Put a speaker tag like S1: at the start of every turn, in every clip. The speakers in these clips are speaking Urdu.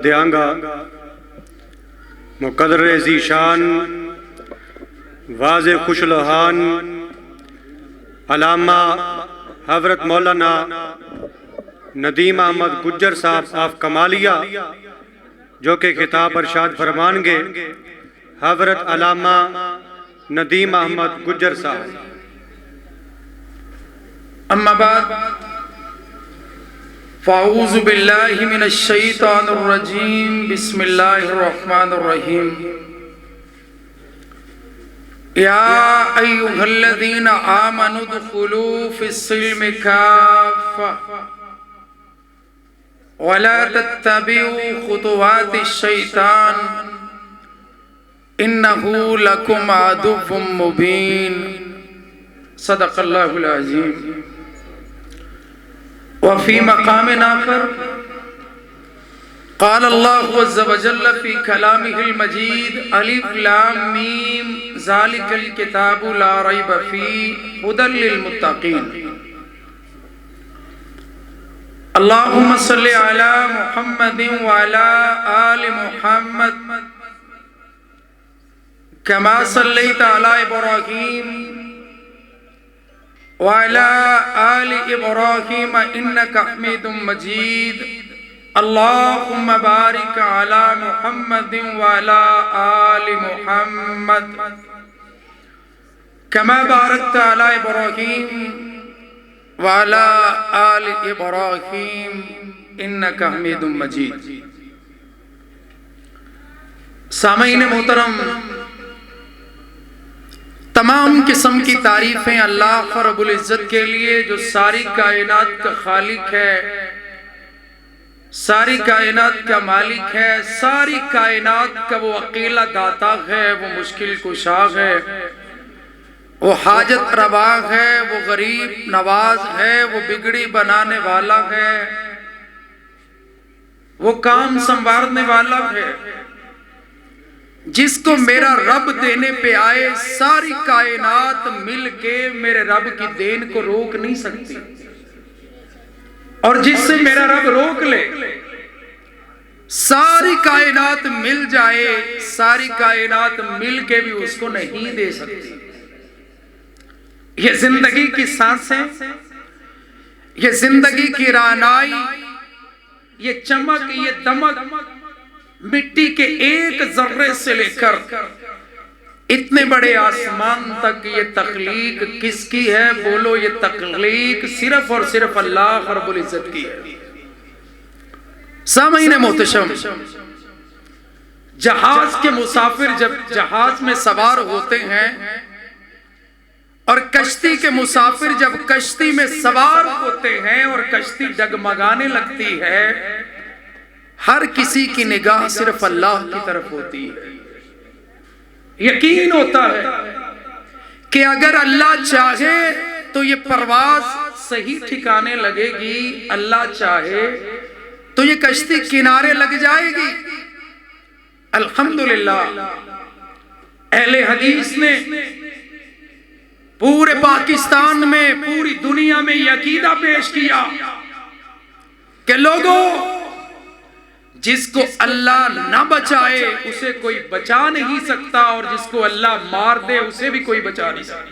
S1: دیا گا مقدر ذیشان واضح خوش لوحان علامہ حضرت مولانا ندیم احمد گجر صاحب آف کمالیہ جو کہ خطاب ارشاد فرمان گے حضرت علامہ ندیم احمد گجر صاحب۔
S2: اما بعد فاعوذ باللہ من الشیطان الرجیم بسم اللہ الرحمن الرحیم یا ایہا الذین آمنوا ادخلوا فی السلم کافہ ولا تتبعوا خطوات الشیطان انہ لکم عدو مبین۔ صدق اللہ العظیم۔ وفي مقام آخر قال الله عز وجل في كلامه المجيد ألف لام ميم ذلك الكتاب لا ريب فيه هدى للمتقين۔ اللهم صل على محمد وعلى آل محمد كما صليت على إبراهيم وعلى آل إبراهيم إنك حميد مجيد۔ اللهم بارك على محمد وعلى آل محمد كما باركت على إبراهيم وعلى آل إبراهيم إنك حميد مجيد۔ سامعین محترم، تمام قسم کی تعریفیں اللہ رب العزت کے لیے جو ساری کائنات کا خالق ہے، ساری کائنات کا مالک ہے، ساری کائنات کا وہ اکیلا داتا ہے، وہ مشکل کشا ہے، وہ حاجت روا ہے، وہ غریب نواز ہے، وہ بگڑی بنانے والا ہے، وہ کام سنوارنے والا ہے، جس کو میرا رب دینے پہ آئے ساری کائنات مل کے میرے رب کی دین کو روک نہیں سکتی، اور جس سے میرا رب روک لے ساری کائنات مل جائے، ساری کائنات مل کے بھی اس کو نہیں دے سکتی۔ یہ زندگی کی سانسیں، یہ زندگی کی رعنائی، یہ چمک، یہ دمک، مٹی کے ایک ذرے سے لے کر اتنے بڑے آسمان تک یہ تخلیق کس کی ہے؟ بولو، یہ تخلیق صرف اور صرف اللہ رب العزت کی ہے۔ سامعین محتشم، جہاز کے مسافر جب جہاز میں سوار ہوتے ہیں اور کشتی کے مسافر جب کشتی میں سوار ہوتے ہیں اور کشتی ڈگمگانے لگتی ہے، ہر کسی کی نگاہ صرف اللہ کی طرف ہوتی ہے۔ یقین ہوتا ہے کہ اگر اللہ چاہے تو یہ پرواز صحیح ٹھکانے لگے گی، اللہ چاہے تو یہ کشتی کنارے لگ جائے گی۔ الحمدللہ اہل حدیث نے پورے پاکستان میں، پوری دنیا میں یہ عقیدہ پیش کیا کہ لوگوں، جس کو اللہ نہ بچائے اسے کوئی بچا نہیں سکتا، اور جس کو اللہ مار دے اسے بھی کوئی بچا نہیں سکتا۔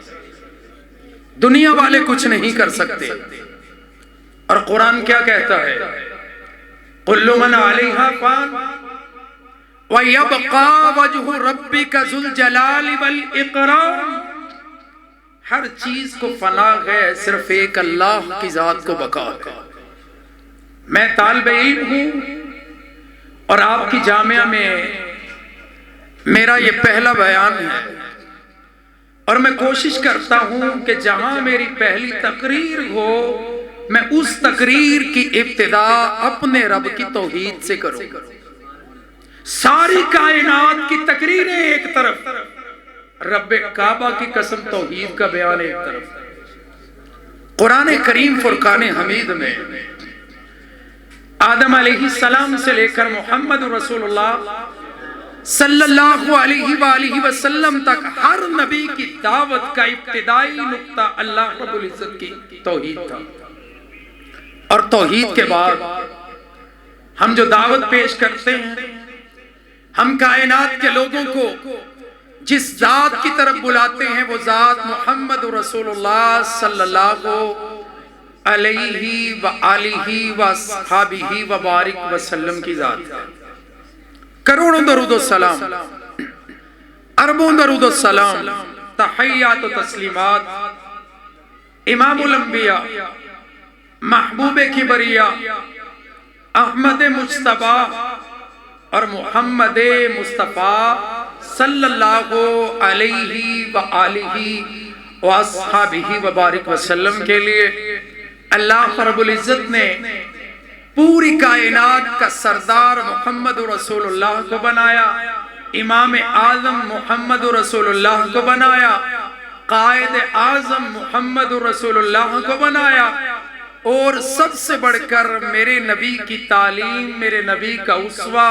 S2: دنیا والے کچھ نہیں کر سکتے۔ اور قرآن کیا کہتا ہے؟ کل من علیہا فان وَيَبْقَى وَجْهُ رَبِّكَ ذُو الْجَلَالِ وَالْإِكْرَامِ۔ ہر چیز کو فنا ہے، صرف ایک اللہ کی ذات کو بقا ہے۔ میں طالب علم ہوں اور آپ کی جامعہ میں میرا یہ پہلا بیان ہے، اور میں کوشش کرتا ہوں کہ جہاں میری پہلی تقریر ہو میں اس تقریر کی ابتدا اپنے رب کی توحید سے کروں۔ ساری کائنات کی تقریریں ایک طرف، رب کعبہ کی قسم توحید کا بیان ایک طرف۔ قرآن کریم فرقان حمید میں آدم علیہ السلام سے لے کر محمد رسول اللہ صلی اللہ علیہ وآلہ وسلم تک ہر نبی کی دعوت کا ابتدائی نقطہ اللہ رب العزت کی توحید تھا، اور توحید کے بعد ہم جو دعوت پیش کرتے ہیں، ہم کائنات کے لوگوں کو جس ذات کی طرف بلاتے ہیں وہ ذات محمد رسول اللہ صلی اللہ علیہ وآلہ وصحبہ وبارک وسلم کی ذات ہے۔ کروڑوں درود و سلام، اربوں درود و سلام، تحیات و تسلیمات امام الانبیاء، محبوب کبریا، احمد مجتبیٰ اور محمد مصطفیٰ صلی اللہ علیہ وآلہ وصحبہ وبارک وسلم کے لیے اللہ رب العزت نے پوری کائنات کا سردار محمد رسول اللہ کو بنایا، امام اعظم محمد رسول اللہ کو بنایا، قائد اعظم محمد رسول اللہ کو بنایا، اور سب سے بڑھ کر میرے نبی کی تعلیم، میرے نبی کا اسوہ،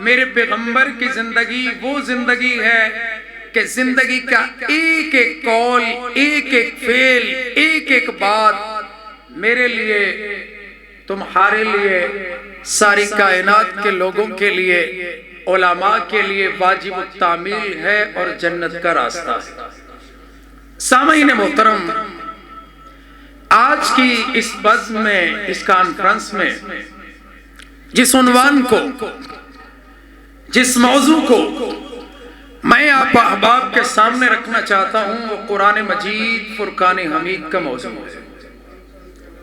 S2: میرے پیغمبر کی زندگی وہ زندگی ہے کہ زندگی کا ایک ایک قول، ایک ایک فعل، ایک ایک بات میرے لیے، تمہارے لیے، ساری کائنات کے لوگوں کے لیے، علماء کے لیے واجب التعمیل ہے اور جنت کا راستہ ہے۔ سامعین محترم، آج کی اس بزم میں، اس کانفرنس میں جس عنوان کو، جس موضوع کو میں آپ احباب کے سامنے رکھنا چاہتا ہوں وہ قرآن مجید فرقان حمید کا موضوع ہے،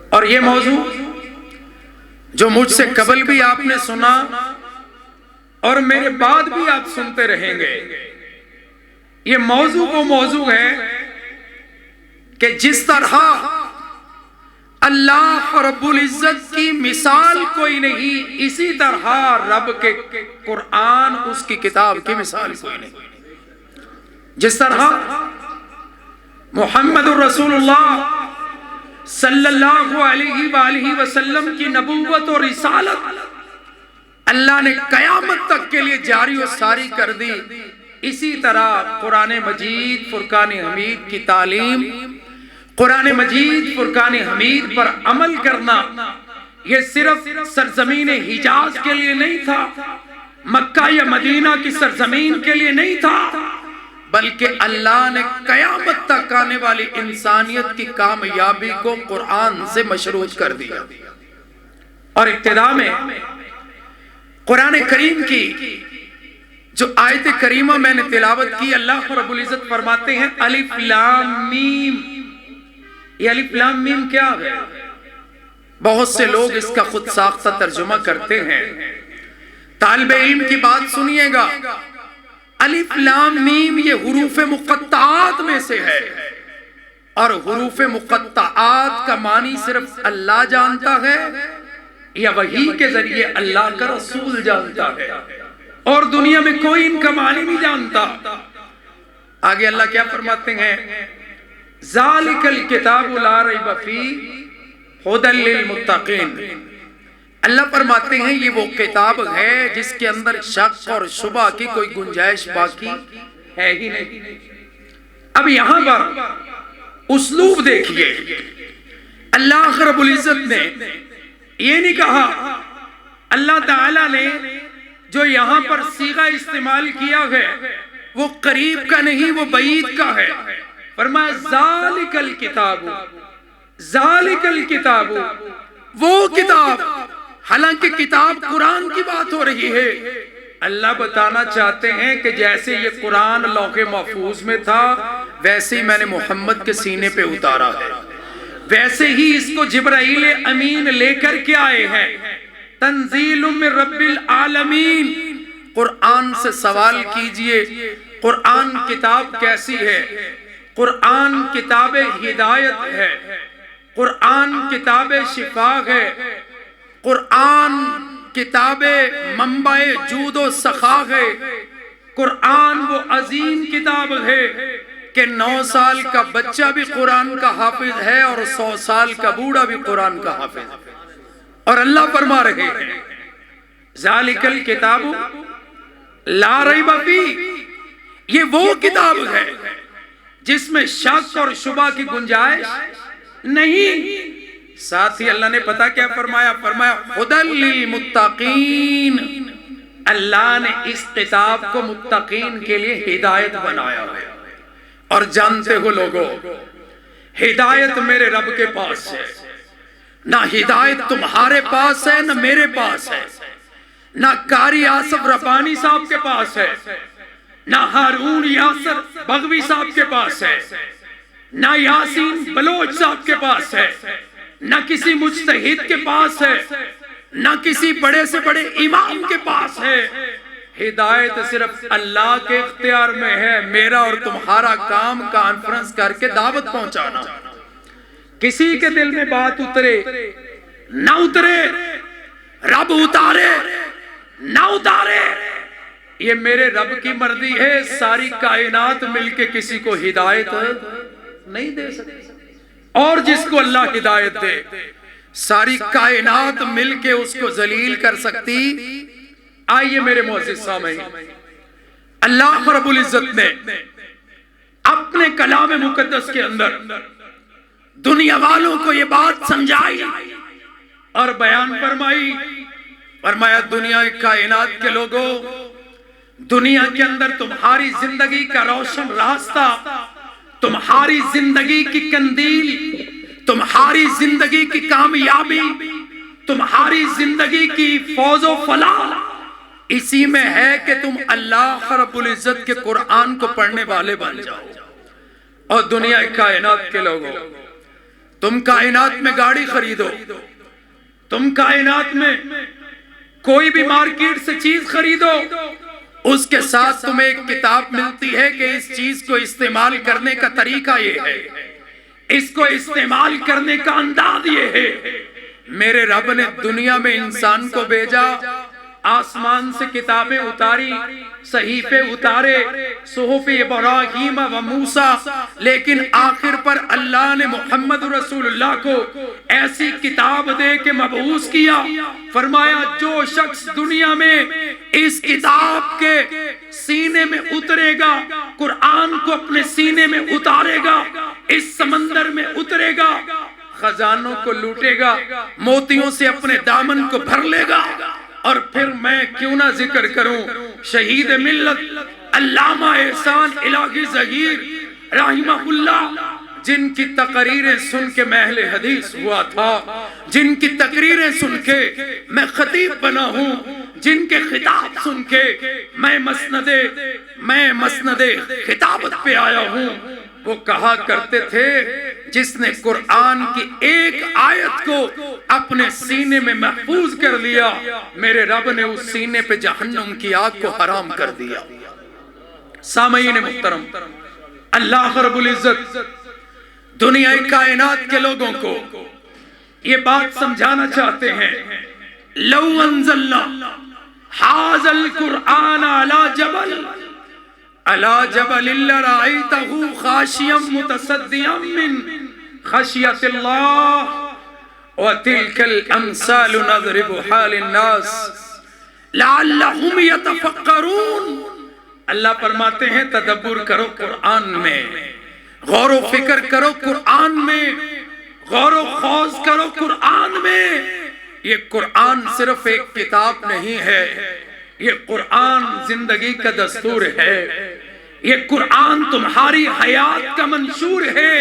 S2: اور یہ موضوع جو مجھ سے قبل بھی آپ نے سنا اور میرے بعد بھی آپ سنتے رہیں گے، یہ موضوع وہ موضوع ہے کہ جس طرح اللہ رب العزت کی مثال کوئی نہیں، اسی طرح رب کے قرآن، اس کی کتاب کی مثال کوئی نہیں۔ جس طرح محمد الرسول اللہ صلی اللہ علیہ وآلہ وسلم کی نبوت اور رسالت اللہ نے قیامت تک کے لیے جاری و ساری کر دی، اسی طرح قرآن مجید فرقان حمید کی تعلیم، قرآن مجید فرقان حمید پر عمل کرنا، یہ صرف سرزمین حجاز کے لیے نہیں تھا، مکہ یا مدینہ کی سرزمین کے لیے نہیں تھا، بلکہ اللہ نے قیامت تک آنے والی انسانیت کی کامیابی کو قرآن سے مشروط کر دیا۔ اور ابتدا میں قرآن کریم کی جو آیت کریمہ میں نے تلاوت کی، اللہ رب العزت فرماتے ہیں الف لام میم۔ یہ الف لام میم کیا ہے؟ بہت سے لوگ اس کا خود ساختہ ترجمہ کرتے ہیں، طالب علم کی بات سنیے گا، الف لام میم یہ حروف مقطعات میں سے ہے، اور حروف مقطعات کا معنی صرف اللہ جانتا ہے یا وحی کے ذریعے اللہ کا رسول جانتا ہے، اور دنیا میں کوئی ان کا معنی نہیں جانتا۔ آگے اللہ کیا فرماتے ہیں؟ ذالک الکتاب لا ریب فیہ ھدی للمتقین۔ اللہ فرماتے ہیں یہ وہ کتاب ہے جس کے اندر شک اور شبہ کی کوئی گنجائش باقی ہے ہی نہیں۔ اب یہاں پر اسلوب دیکھیے، اللہ رب العزت نے یہ نہیں کہا، اللہ تعالیٰ نے جو یہاں پر صیغہ استعمال کیا ہے وہ قریب کا نہیں، وہ بعید کا ہے۔ فرمایا ذالک الکتاب، ذالک الکتاب، وہ کتاب، حالانکہ کتاب قرآن کی بات ہو رہی ہے۔ اللہ بتانا چاہتے ہیں کہ جیسے یہ قرآن لوح محفوظ میں تھا ویسے ہی میں نے محمد کے سینے پہ اتارا ہے، ویسے ہی اس کو جبرائیل امین لے کر کے آئے ہیں، تنزیل من رب العالمین۔ قرآن سے سوال کیجئے قرآن کتاب کیسی ہے؟ قرآن کتاب ہدایت ہے، قرآن کتاب شفا ہے، قرآن کتاب منبع جود و سخا ہے، قرآن وہ عظیم کتاب ہے کہ 9 سال کا بچہ بھی قرآن کا حافظ ہے اور 100 سال کا بوڑھا بھی قرآن کا حافظ ہے۔ اور اللہ فرما رہے ہیں ذالک الکتاب لا ریب فیہ، یہ وہ کتاب ہے جس میں شک اور شبہ کی گنجائش نہیں۔ ساتھ ہی اللہ نے پتا کیا فرمایا؟ فرمایا ہدی للمتقین، اللہ نے اس کتاب کو متقین کے لیے ہدایت بنایا ہے۔ اور جانتے ہو لوگوں، ہدایت میرے رب کے پاس ہے، نہ ہدایت تمہارے پاس ہے نہ میرے پاس ہے، نہ قاری آصف ربانی صاحب کے پاس ہے، نہ ہارون یاسر بغوی صاحب کے پاس ہے، نہ یاسین بلوچ صاحب کے پاس ہے، نہ کسی مجتہد کے پاس ہے، نہ کسی بڑے سے بڑے امام کے پاس ہے۔ ہدایت صرف اللہ کے اختیار میں ہے۔ میرا اور تمہارا کام کانفرنس کر کے دعوت پہنچانا، کسی کے دل میں بات اترے نہ اترے، رب اتارے نہ اتارے، یہ میرے رب کی مرضی ہے۔ ساری کائنات مل کے کسی کو ہدایت نہیں دے سکتی، اور جس کو اللہ ہدایت دے ساری کائنات مل کے اس کو ذلیل کر سکتی۔ آئیے میرے معزز سامعین، اللہ رب العزت نے اپنے کلام مقدس کے اندر دنیا والوں کو یہ بات سمجھائی اور بیان فرمائی۔ فرمایا دنیا کائنات کے لوگوں، دنیا کے اندر تمہاری زندگی کا روشن راستہ، تمہاری زندگی کی قندیل، تمہاری زندگی کی کامیابی، تمہاری زندگی کی فوز و فلاح اسی میں ہے کہ تم اللہ رب العزت کے قرآن کو پڑھنے والے بن جاؤ۔ اور دنیا کائنات کے لوگوں، تم کائنات میں گاڑی خریدو، تم کائنات میں کوئی بھی مارکیٹ سے چیز خریدو، اس کے ساتھ تمہیں ایک کتاب ملتی ہے کہ اس چیز کو استعمال کرنے کا طریقہ یہ ہے، اس کو استعمال کرنے کا انداز یہ ہے۔ میرے رب نے دنیا میں انسان کو بھیجا، آسمان سے کتابیں اتاری، صحیفے اتارے، صحف ابراہیم و موسیٰ، لیکن آخر پر اللہ نے محمد رسول اللہ کو ایسی کتاب دے کے مبعوث کیا۔ فرمایا جو شخص دنیا میں اس کتاب کے سینے میں اترے گا، قرآن کو اپنے سینے میں اتارے گا، اس سمندر میں اترے گا، خزانوں کو لوٹے گا، موتیوں سے اپنے دامن کو بھر لے گا۔ اور پھر میں کیوں نہ ذکر کروں شہید ملت علامہ احسان الہی ظہیر رحمہ اللہ، جن کی تقریریں سن کے میں اہل حدیث ہوا تھا، جن کی تقریریں سن کے میں خطیب بنا ہوں، جن کے خطاب سن کے میں مسند خطابت پہ آیا ہوں۔ وہ کہا کرتے تھے جس نے قرآن کی ایک آیت کو اپنے سینے میں محفوظ کر لیا، میرے رب نے اس سینے پہ جہنم کی آگ کو حرام کر دیا۔ سامعین محترم، اللہ رب العزت دنیا کائنات کے لوگوں کو یہ بات سمجھانا چاہتے ہیں، لو انزلنا ھذا القرآن علی جبل لرأیتہ خاشعا متصدعا من خشیۃ اللہ وتلک الامثال نضربها للناس لعلہم یتفکرون۔ اللہ فرماتے ہیں تدبر کرو قرآن میں، غور و فکر کرو قرآن میں، غور و خوض کرو قرآن میں۔ یہ قرآن صرف ایک کتاب نہیں ہے، یہ قرآن زندگی کا دستور ہے، یہ قرآن تمہاری حیات کا منشور ہے،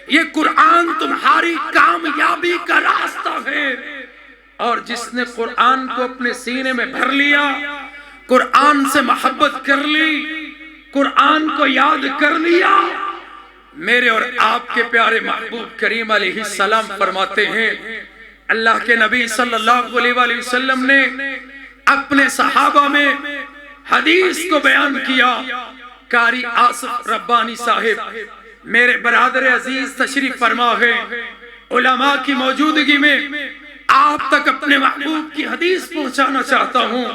S2: یہ قرآن تمہاری کامیابی کا راستہ ہے۔ اور جس نے قرآن کو اپنے سینے میں بھر لیا، قرآن سے محبت کر لی، قرآن کو یاد کر لیا، میرے اور آپ کے پیارے محبوب کریم علیہ السلام فرماتے ہیں، اللہ کے نبی صلی اللہ علیہ وآلہ وسلم نے اپنے صحابہ میں حدیث کو بیان کیا۔ قاری آصف ربانی صاحب میرے برادر عزیز تشریف فرما ہے، علماء کی موجودگی میں آپ تک اپنے محبوب کی حدیث پہنچانا چاہتا ہوں،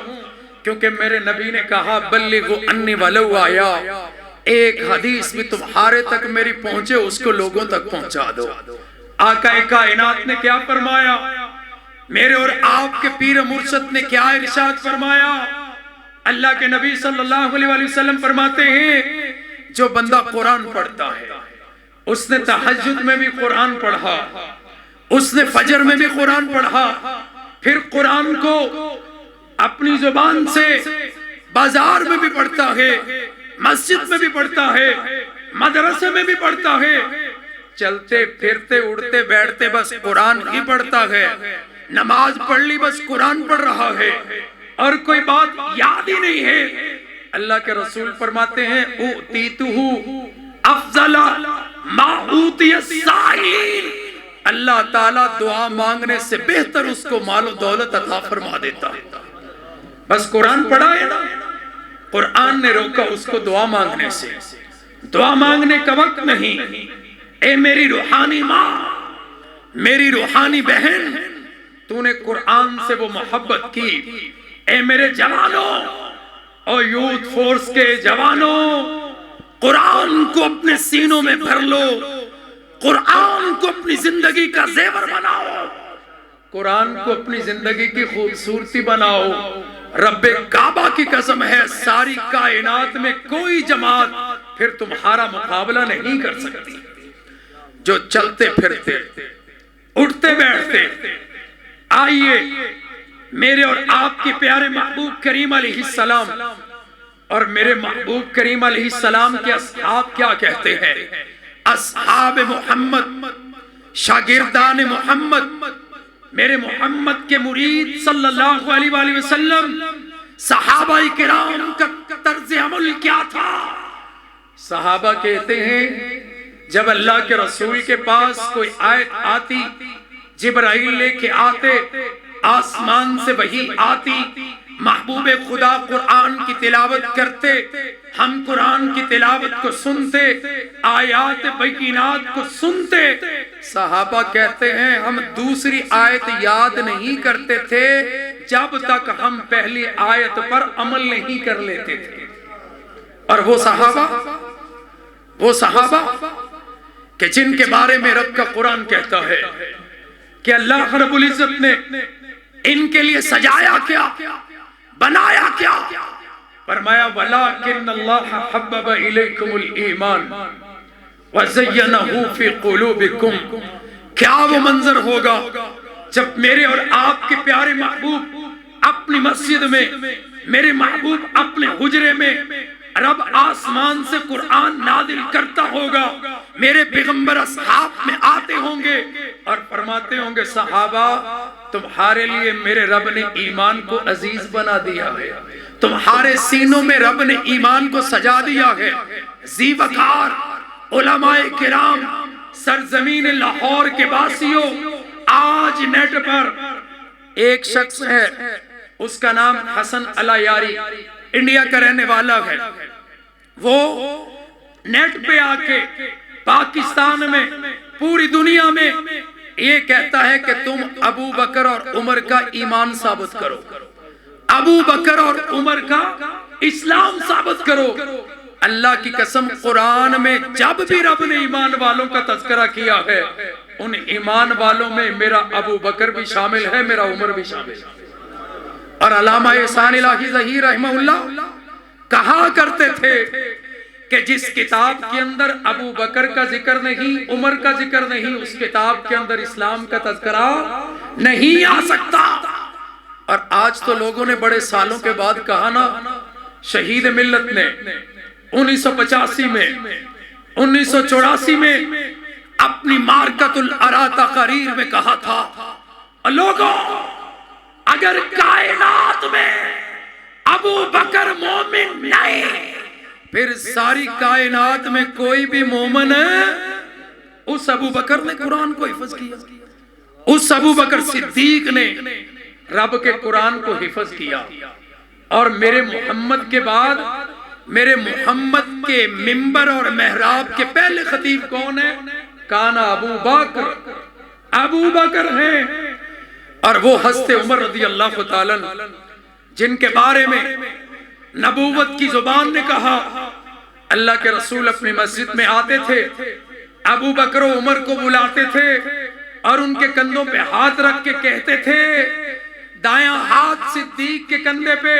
S2: کیونکہ میرے نبی نے کہا بلغوا انی ولو آیا، ایک حدیث بھی تمہارے تک میری پہنچے اس کو لوگوں تک پہنچا دو۔ آقا کائنات نے کیا فرمایا، میرے اور آپ کے پیر مرشد نے کیا ارشاد فرمایا؟ اللہ کے نبی صلی اللہ علیہ وآلہ وسلم فرماتے ہیں جو بندہ قرآن پڑھتا ہے، اس نے تہجد میں بھی قرآن پڑھا، اس نے فجر میں بھی قرآن پڑھا، پھر قرآن کو اپنی زبان سے بازار میں بھی پڑھتا ہے، مسجد میں بھی پڑھتا ہے، مدرسے میں بھی پڑھتا ہے، چلتے پھرتے اڑتے بیٹھتے بس قرآن ہی پڑھتا ہے، نماز پڑھ لی بس قرآن پڑھ رہا ہے، اور کوئی بات یاد ہی نہیں ہے۔ اللہ کے رسول فرماتے ہیں اوتیتہ افضل ما اوتی السائلین، اللہ تعالیٰ دعا مانگنے سے بہتر اس کو مال و دولت عطا فرما دیتا ہے۔ بس قرآن پڑھا ہے نا، قرآن نے روکا اس کو دعا مانگنے سے۔ دعا مانگنے کا وقت نہیں۔ اے میری روحانی ماں، میری روحانی بہن، تو نے قرآن سے وہ محبت کی۔ اے میرے جوانوں اور یوتھ فورس کے جوانوں، قرآن کو اپنے سینوں میں بھر لو، قرآن کو اپنی زندگی کا زیور بناؤ، قرآن کو اپنی زندگی کی خوبصورتی بناؤ۔ رب کعبہ کی قسم ہے، ساری کائنات میں کوئی جماعت پھر تمہارا مقابلہ نہیں کر سکتی، جو چلتے پھرتے اٹھتے بیٹھتے۔ آئیے میرے اور آپ کے پیارے محبوب کریم علیہ السلام اور میرے محبوب کریم علیہ السلام کے اصحاب کیا کہتے ہیں۔ اصحاب محمد، شاگردان محمد، میرے محمد کے مرید صلی اللہ علیہ وآلہ وسلم، صحابہ کرام کا طرز عمل کیا تھا؟ صحابہ کہتے ہیں جب اللہ کے رسول کے پاس کوئی آیت آتی، جبرائیل لے کے آتے، آسمان سے وحی آتی، محبوب خدا قرآن کی تلاوت کرتے، ہم قرآن کی تلاوت کو سنتے، آیات بینات کو سنتے، صحابہ کہتے ہیں ہم دوسری آیت یاد نہیں کرتے تھے جب تک ہم پہلی آیت پر عمل نہیں کر لیتے تھے۔ اور وہ صحابہ کہ جن کے بارے میں رب کا قرآن کہتا ہے کہ اللہ رب العزت نے ان کے لیے سجایا کیا، بنایا کیا؟ فرمایا وَلَكِنَّ اللَّهَ حَبَّبَ إِلَيْكُمُ الْإِيمَانَ وَزَيَّنَهُ فِي قُلُوبِكُمْ۔ کیا وہ منظر ہوگا جب میرے اور آپ کے پیارے محبوب اپنی مسجد میں، میرے محبوب اپنے حجرے میں، رب آسمان سے قرآن نازل کرتا ہوگا، میرے پیغمبر اصحاب میں آتے ہوں گے اور فرماتے ہوں گے صحابہ تمہارے لیے میرے رب نے ایمان کو عزیز بنا دیا ہے، تمہارے سینوں میں رب نے ایمان کو سجا دیا ہے۔ ذی وقار علماء کرام، سرزمین لاہور کے باسیوں، آج نیٹ پر ایک شخص ہے، اس کا نام حسن الایاری، انڈیا کا رہنے والا ہے، وہ نیٹ پہ آ کے پاکستان میں، پوری دنیا میں یہ کہتا ہے کہ تم ابو بکر اور عمر کا ایمان ثابت کرو، ابو بکر اور عمر کا اسلام ثابت کرو۔ اللہ کی قسم قرآن میں جب بھی رب نے ایمان والوں کا تذکرہ کیا ہے، ان ایمان والوں میں میرا ابو بکر بھی شامل ہے، میرا عمر بھی شامل ہے۔ اور علامہ احسان الہی ظہیر رحمہ اللہ کہا کرتے تھے کہ جس کتاب کے اندر ابو بکر کا ذکر نہیں، عمر کا ذکر نہیں، اس کتاب کے اندر اسلام کا تذکرہ نہیں آ سکتا۔ اور آج تو لوگوں نے بڑے سالوں کے بعد کہا نا، شہید ملت نے 1985 میں، 1984 میں اپنی مارکۃ الارا تقریر میں کہا تھا، لوگوں اگر کائنات میں ابو بکر مومن نہیں، پھر ساری کائنات میں کوئی بھی مومن ہے۔ اس ابو بکر نے قرآن کو حفظ کیا، اس ابو بکر صدیق نے رب کے قرآن کو حفظ کیا۔ اور میرے محمد کے بعد، میرے محمد کے منبر اور محراب کے پہلے خطیب کون ہے؟ کانا ابو بکر، ابو بکر ہیں۔ اور وہ حضرت عمر رضی اللہ تعالیٰ جن کے بارے میں نبوت کی زبان نے کہا، اللہ کے رسول اپنی مسجد میں آتے تھے، ابو بکر و عمر کو بلاتے تھے اور ان کے کندھوں پہ ہاتھ رکھ کے کہتے تھے، دایاں ہاتھ صدیق کے کندھے پہ،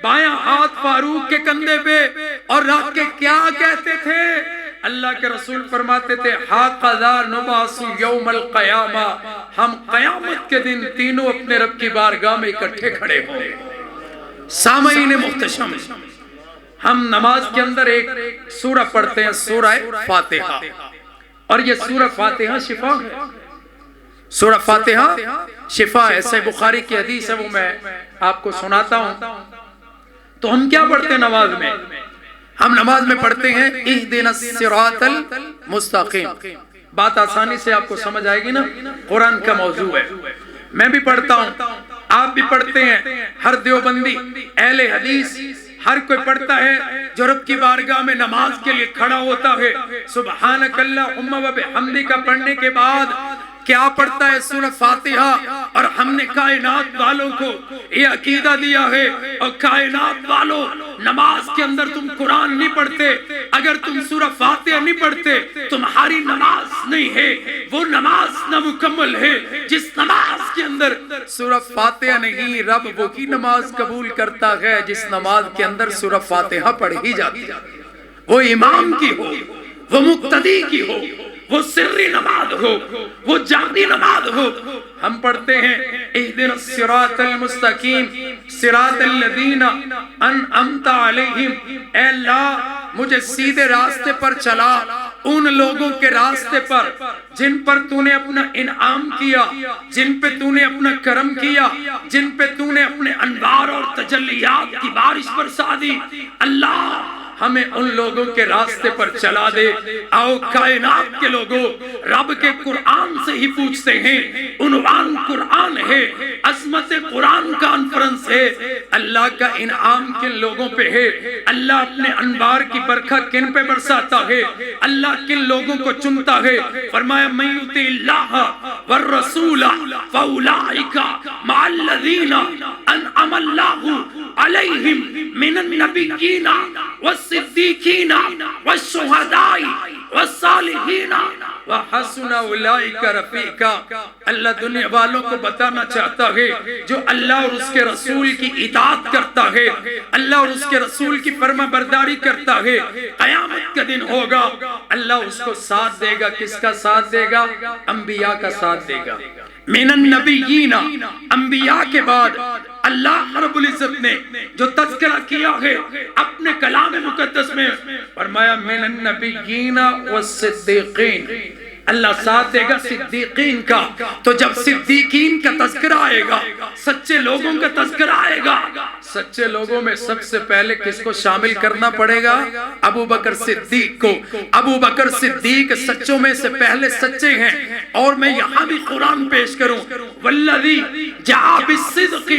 S2: بایاں ہاتھ فاروق کے کندھے پہ، اور رکھ کے کیا کہتے تھے؟ اللہ کے رسول فرماتے تھے ہاقذا نبعث یوم القیامہ، ہم قیامت کے دن تینوں اپنے رب کی بارگاہ میں اکٹھے کھڑے ہوں گے۔ سامعین محتشم، ہم نماز کے اندر ایک سورہ پڑھتے ہیں، سورہ فاتحہ، اور یہ سورہ فاتحہ شفا ہے۔ سورہ فاتحہ شفا ہے۔ صحیح بخاری کی حدیث ہے، وہ میں آپ کو سناتا ہوں۔ تو ہم کیا پڑھتے ہیں نماز میں؟ ہم نماز میں پڑھتے ہیں اہدنا الصراط المستقیم۔ بات آسانی سے آپ کو سمجھ آئے گی نا، قرآن کا موضوع ہے۔ میں بھی پڑھتا ہوں، آپ بھی پڑھتے ہیں، ہر دیوبندی اہل حدیث ہر کوئی پڑھتا ہے جو رب کی بارگاہ میں نماز کے لیے کھڑا ہوتا ہے۔ سبحانک اللہم و بحمدک پڑھنے کے بعد کیا پڑھتا ہے؟ سورہ فاتحہ۔ اور ہم نے کائنات والوں کو یہ عقیدہ دیا ہے، اور کائنات والوں نماز کے اندر تم قرآن نہیں پڑھتے، اگر تم سورہ فاتحہ نہیں پڑھتے تمہاری نماز نہیں ہے، وہ نماز نامکمل ہے۔ جس نماز کے اندر سورہ فاتحہ نہیں، رب وہی نماز قبول کرتا ہے جس نماز کے اندر سورہ فاتحہ پڑھی جاتی ہے، وہ امام کی ہو، وہ مقتدی کی ہو، وہ سری نماز ہو، وہ جہری نماز ہو۔ ہم پڑھتے ہیں اہدنا الصراط المستقیم صراط الذین انعمت علیہم، اے اللہ مجھے سیدھے راستے پر چلا، ان لوگوں کے راستے پر جن پر تو نے اپنا انعام کیا، جن پہ تو نے اپنا کرم کیا، جن پہ تو نے اپنے انوار اور تجلیات کی بارش برسا دی۔ اللہ ہمیں ان لوگوں کے راستے پر چلا دے۔ آؤ کائنات کے لوگوں، رب کے قرآن سے ہی پوچھتے ہیں، عنوان قرآن ہے، عظمت قرآن کانفرنس ہے، اللہ کا انعام کن لوگوں پہ ہے، اللہ اپنے انوار کی برکھا کن پہ برساتا ہے، اللہ کن لوگوں کو چنتا ہے۔ فرمایا من یطع اللہ والرسول فاولئک مع الذین انعم اللہ علیہم من النبیین والصدیقین والشہداء والصالحین وحسن اولئک رفیقا۔ اللہ دنیا والوں کو بتانا چاہتا ہے جو اللہ اور اس کے رسول کی اطاعت کرتا ہے، اللہ اور اس کے رسول کی فرما برداری کرتا ہے، قیامت کا دن ہوگا اللہ اس کو ساتھ دے گا۔ کس کا ساتھ دے گا؟ انبیاء کا ساتھ دے گا۔ من النبیین، انبیاء کے بعد اللہ رب العزت نے جو تذکرہ کیا ہے اپنے کلام مقدس میں، فرمایا من النبیین والصدیقین، اللہ ساتھ دے گا صدیقین کا۔ تو جب صدیقین کا تذکرہ آئے گا، سچے لوگوں کا تذکرہ آئے گا، سچے لوگوں میں سب سے پہلے کس کو شامل کرنا پڑے گا؟ ابو بکر صدیق کو۔ ابو بکر صدیق سچوں میں سے پہلے سچے ہیں۔ اور میں یہاں بھی قرآن پیش کروں، والذی جاء بالصدق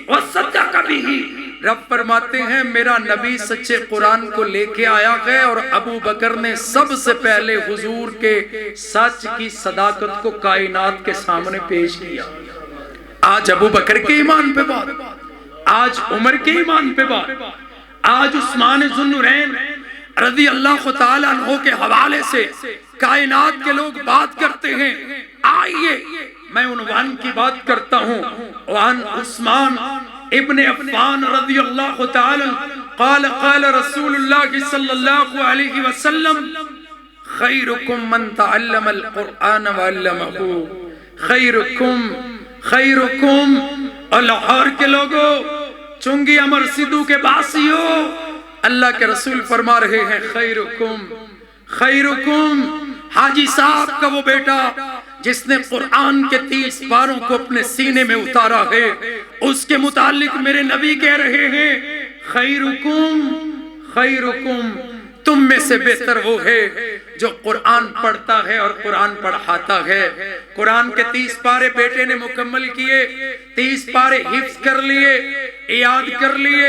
S2: وصدق بہ، رب فرماتے ہیں میرا نبی سچے قرآن کو لے کے آیا ہے، اور ابو بکر نے سب سے پہلے حضور کے سچ کی صداقت کو کائنات کے سامنے پیش کیا۔ آج ابو بکر کے ایمان پہ بات، آج عمر کے ایمان پہ بات، آج عثمان ذو النورین رضی اللہ تعالیٰ عنہ کے حوالے سے کائنات کے لوگ بات کرتے ہیں۔ آئیے میں عنوان کی بات کرتا ہوں، وعن عثمان ابن عفان رضی اللہ تعالیٰ قال قال رسول اللہ صلی اللہ علیہ وسلم خیرکم من تعلم القرآن وعلمہ، خیرکم اور لاہور کے لوگوں، چنگی امر سدھو کے باسیوں، اللہ کے رسول فرما رہے ہیں خیرکم حاجی صاحب کا وہ بیٹا جس نے قرآن کے 30 پاروں کو اپنے سینے میں اتارا ہے، اس کے متعلق میرے نبی کہہ رہے ہیں خیرکم تم میں سے بہتر وہ ہے جو قرآن پڑھتا ہے اور قرآن پڑھاتا ہے۔ قرآن کے 30 پارے بیٹے نے مکمل کیے، 30 پارے حفظ کر لیے، یاد کر لیے،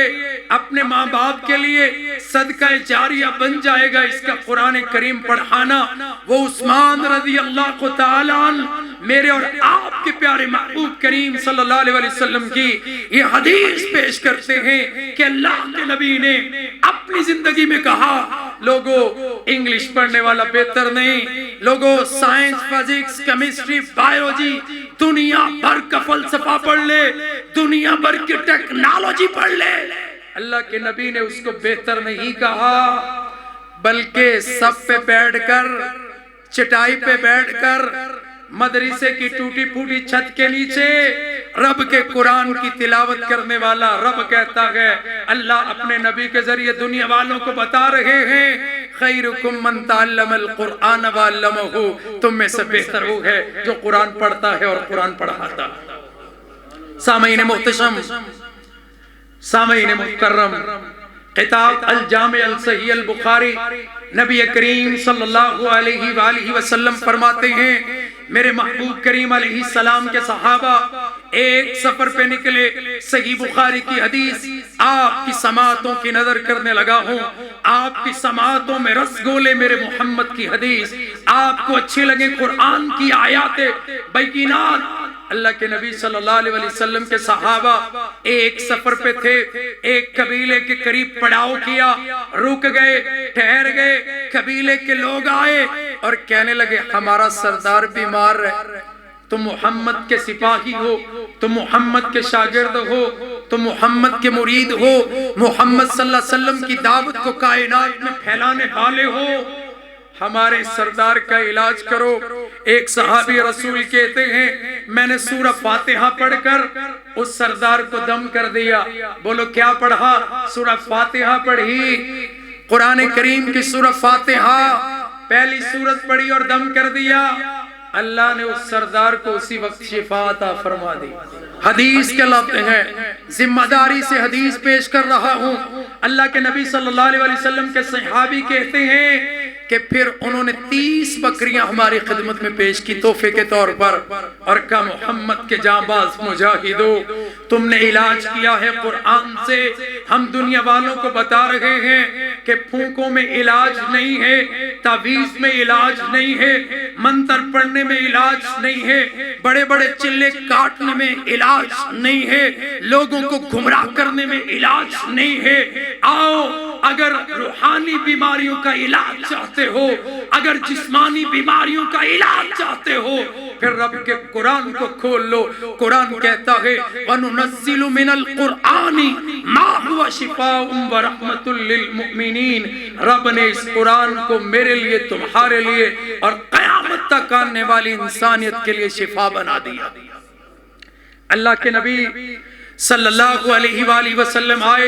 S2: اپنے ماں باپ کے لیے صدقہ جاریہ بن جائے گا اس کا قرآن کریم پڑھانا۔ وہ عثمان رضی اللہ تعالیٰ عنہ میرے اور آپ کے پیارے محبوب کریم صلی اللہ علیہ وسلم کی یہ حدیث پیش کرتے ہیں کہ اللہ کے نبی نے اپنی زندگی میں کہا لوگوں انگلش پڑھنے والا بہتر نہیں، لوگوں سائنس، فزکس، کیمسٹری، بایولوجی، دنیا بھر کا فلسفہ پڑھ لے، دنیا بھر کی ٹیکنالوجی پڑھ لے۔ اللہ کے نبی نے اس کو بہتر نہیں کہا، بلکہ سب پہ بیٹھ کر، چٹائی پہ بیٹھ کر، مدرسے کی ٹوٹی پھوٹی چھت کے نیچے رب کے قرآن کی تلاوت کرنے والا رب کہتا ہے، اللہ اپنے نبی کے ذریعے دنیا والوں کو بتا رہے ہیں، خیرکم من تعلم القرآن وعلمہ، تم میں سے بہتر وہ ہے جو قرآن پڑھتا ہے اور قرآن پڑھاتا ہے۔ سامعین محتشم، سامعین محترم، کتاب الجامع الصحیح البخاری، نبی کریم صلی اللہ علیہ وآلہ وسلم فرماتے ہیں، میرے محبوب کریم علیہ السلام کے صحابہ ایک سفر پہ نکلے، صحیح بخاری کی حدیث، آپ کی سماعتوں کی نظر کرنے لگا ہوں، آپ کی سماعتوں میں رس گولے میرے محمد کی حدیث، آپ کو اچھی لگے قرآن کی آیات بینات۔ اللہ کے نبی صلی اللہ علیہ وسلم کے صحابہ ایک سفر پہ تھے، ایک قبیلے کے قریب پڑاؤ کیا، رک گئے، ٹھہر گئے، قبیلے کے لوگ آئے اور کہنے لگے ہمارا سردار بیمار ہے، تم محمد کے سپاہی ہو، تم محمد کے شاگرد ہو، تم محمد کے مرید ہو، محمد صلی اللہ علیہ وسلم کی دعوت کو کائنات میں پھیلانے والے ہو، ہمارے سردار کا علاج کرو۔ ایک صحابی رسول کہتے ہیں میں نے سورہ فاتحہ پڑھ کر اس سردار کو دم کر دیا۔ بولو کیا پڑھا؟ سورہ فاتحہ پڑھی، قرآن کریم کی سورہ فاتحہ پہلی سورت پڑھی اور دم کر دیا۔ اللہ نے اس سردار کو اسی وقت شفا عطا فرما دی۔ حدیث کے لفظ ہیں، ذمہ داری سے حدیث پیش کر رہا ہوں۔ اللہ کے نبی صلی اللہ علیہ وسلم کے صحابی کہتے ہیں کہ پھر انہوں نے 30 بکریاں ہماری خدمت میں پیش کی تحفے کے طور پر، اور کہا محمد کے جانباز مجاہدو، تم نے علاج کیا ہے قرآن سے، ہم دنیا والوں کو بتا رہے ہیں کہ پھونکوں میں علاج نہیں ہے، تعویذ میں علاج نہیں ہے، منتر پڑھنے میں علاج نہیں ہے، بڑے بڑے چلے کاٹنے میں علاج نہیں ہے، لوگوں کو گمراہ کرنے میں علاج نہیں ہے۔ آؤ، اگر روحانی بیماریوں کا علاج چاہتے ہو، اگر جسمانی بیماریوں کا علاج چاہتے ہو، پھر رب کے قرآن کو کھول لو۔ قرآن کہتا ہے وَنُنَزِّلُ مِنَ الْقُرْآنِ مَا هُوَ شِفَاءٌ وَرَحْمَةٌ لِّلْمُؤْمِنِينَ، رب نے اس قرآن کو میرے لیے، تمہارے لیے اور قیامت تک آنے والی انسانیت کے لیے شفا بنا دیا۔ اللہ کے نبی صلی اللہ علیہ وآلہ وسلم آئے،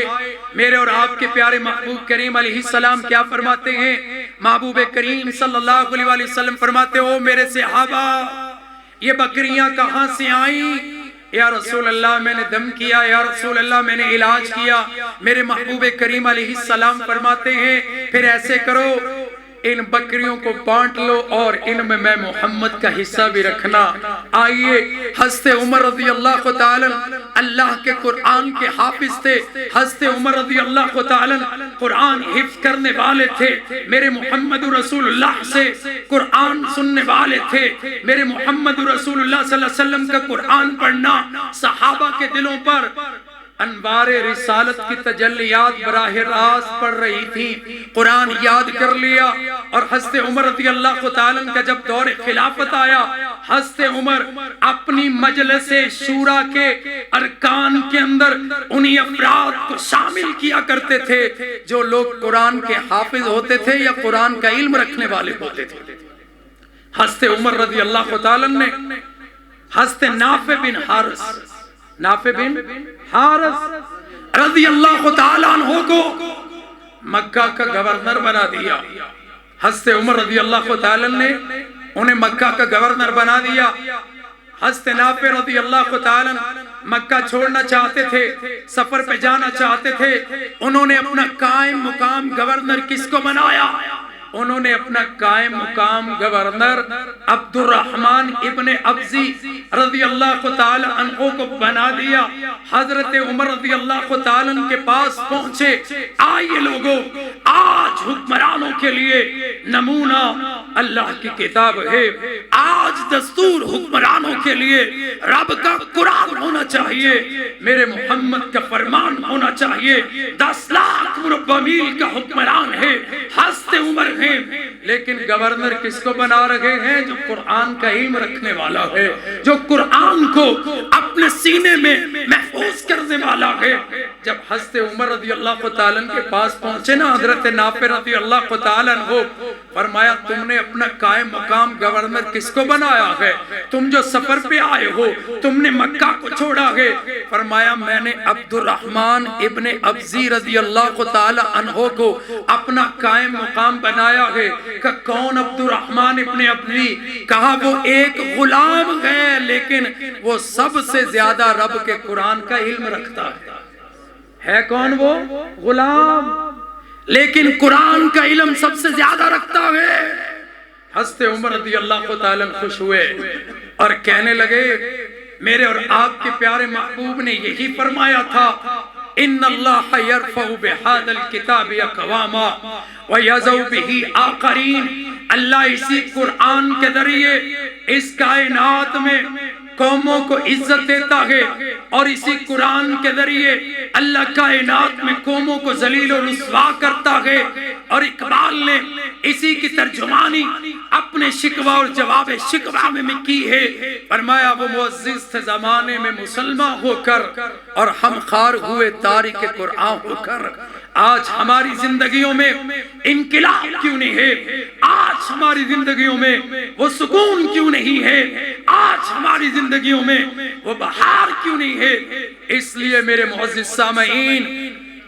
S2: میرے اور آپ کے پیارے محبوب کریم علیہ السلام کیا فرماتے ہیں؟ محبوب کریم صلی اللہ علیہ وآلہ وسلم فرماتے ہو میرے صحابہ یہ بکریاں کہاں سے آئیں؟ یا رسول اللہ میں نے دم کیا، یا رسول اللہ میں نے علاج کیا۔ میرے محبوب کریم علیہ السلام فرماتے ہیں پھر ایسے کرو، ان بکریوں کو بانٹ لو اور ان میں محمد کا حصہ بھی رکھنا۔ آئیے، حضرت عمر رضی اللہ تعالی اللہ کے قرآن کے حافظ تھے، حضرت عمر رضی اللہ تعالی قرآن حفظ کرنے والے تھے، میرے محمد رسول اللہ سے قرآن سننے والے تھے، میرے محمد رسول اللہ صلی اللہ علیہ وسلم کا قرآن پڑھنا صحابہ کے دلوں پر انوار رسالت کی تجلیات براہ راست پڑھ رہی تھی۔ قرآن یاد کر لیا، اور حضرت عمر رضی اللہ تعالیٰ کا جب دور خلافت آیا، حضرت عمر اپنی مجلس شورا کے ارکان کے اندر انہی افراد کو شامل کیا کرتے تھے جو لوگ قرآن کے حافظ ہوتے تھے یا قرآن کا علم رکھنے والے ہوتے تھے۔ حضرت عمر رضی اللہ تعالیٰ نے حضرت نافع بن حارث رضی اللہ تعالیٰ عنہ کو مکہ کا گورنر بنا دیا۔ حضرت عمر رضی اللہ تعالیٰ نے انہیں مکہ کا گورنر بنا دیا۔ حضرت نافع رضی اللہ تعالیٰ مکہ چھوڑنا چاہتے تھے، سفر پہ جانا چاہتے تھے، انہوں نے اپنا قائم مقام گورنر کس کو بنایا؟ انہوں نے اپنا قائم مقام گورنر عبد الرحمن ابن ابزی رضی اللہ تعالی عنہ کو بنا دیا۔ حضرت عمر رضی اللہ تعالی عنہ کے پاس پہنچے، آئیے لوگوں، آج حکمرانوں کے لیے نمونہ اللہ کی کتاب ہے، آج دستور حکمرانوں کے لیے رب کا قرآن ہونا چاہیے، میرے محمد کا فرمان ہونا چاہیے۔ 10 لاکھ مربع میل کا حکمران ہے، حضرت عمر ہے، لیکن گورنر کس کو بنا رہے ہیں؟ جو قرآن کا علم رکھنے والا ہے، جو قرآن کو اپنے سینے میں محفوظ کرنے والا ہے۔ جب حضرت عمر رضی اللہ تعالیٰ عنہ کے پاس پہنچے نا حضرت نافع رضی اللہ تعالیٰ عنہ، فرمایا تم نے اپنا قائم مقام گورنر کس کو بنایا ہے؟ تم جو سفر پہ آئے ہو، تم نے مکہ کو چھوڑا ہے۔ فرمایا میں نے عبد الرحمن ابن ابزی رضی اللہ تعالیٰ عنہ کو اپنا قائم مقام بنایا ہے۔ کہ کون عبد الرحمن ابن ابزی؟ کہا وہ ایک غلام ہے لیکن وہ سب سے زیادہ رب کے قرآن کا علم رکھتا ہے کون وہ؟ غلام، لیکن قرآن کا علم سب سے زیادہ رکھتا ہے۔ حضرت عمر رضی اللہ تعالیٰ خوش ہوئے اور کہنے لگے میرے اور آپ کے پیارے محبوب نے یہی فرمایا تھا، ان اللہ یرفع بہذا الکتاب اقواما ویضع بہ آخرین۔ اللہ اسی قرآن کے ذریعے اس کائنات میں قوموں کو عزت دیتا ہے، اور اسی قرآن کے ذریعے اللہ کائنات میں قوموں کو ذلیل و رسوا کرتا ہے۔ اور اقبال نے اسی کی ترجمانی اپنے شکوہ اور جواب شکوہ میں کی ہے۔ فرمایا وہ معزز تھے زمانے میں مسلمان ہو کر، اور ہم خار ہوئے تارک قرآن ہو کر۔ آج ہماری زندگیوں میں انقلاب کیوں نہیں ہے؟ آج ہماری زندگیوں میں وہ سکون کیوں نہیں ہے؟ آج ہماری زندگیوں میں وہ بہار کیوں نہیں ہے؟ اس لیے میرے معزز سامعین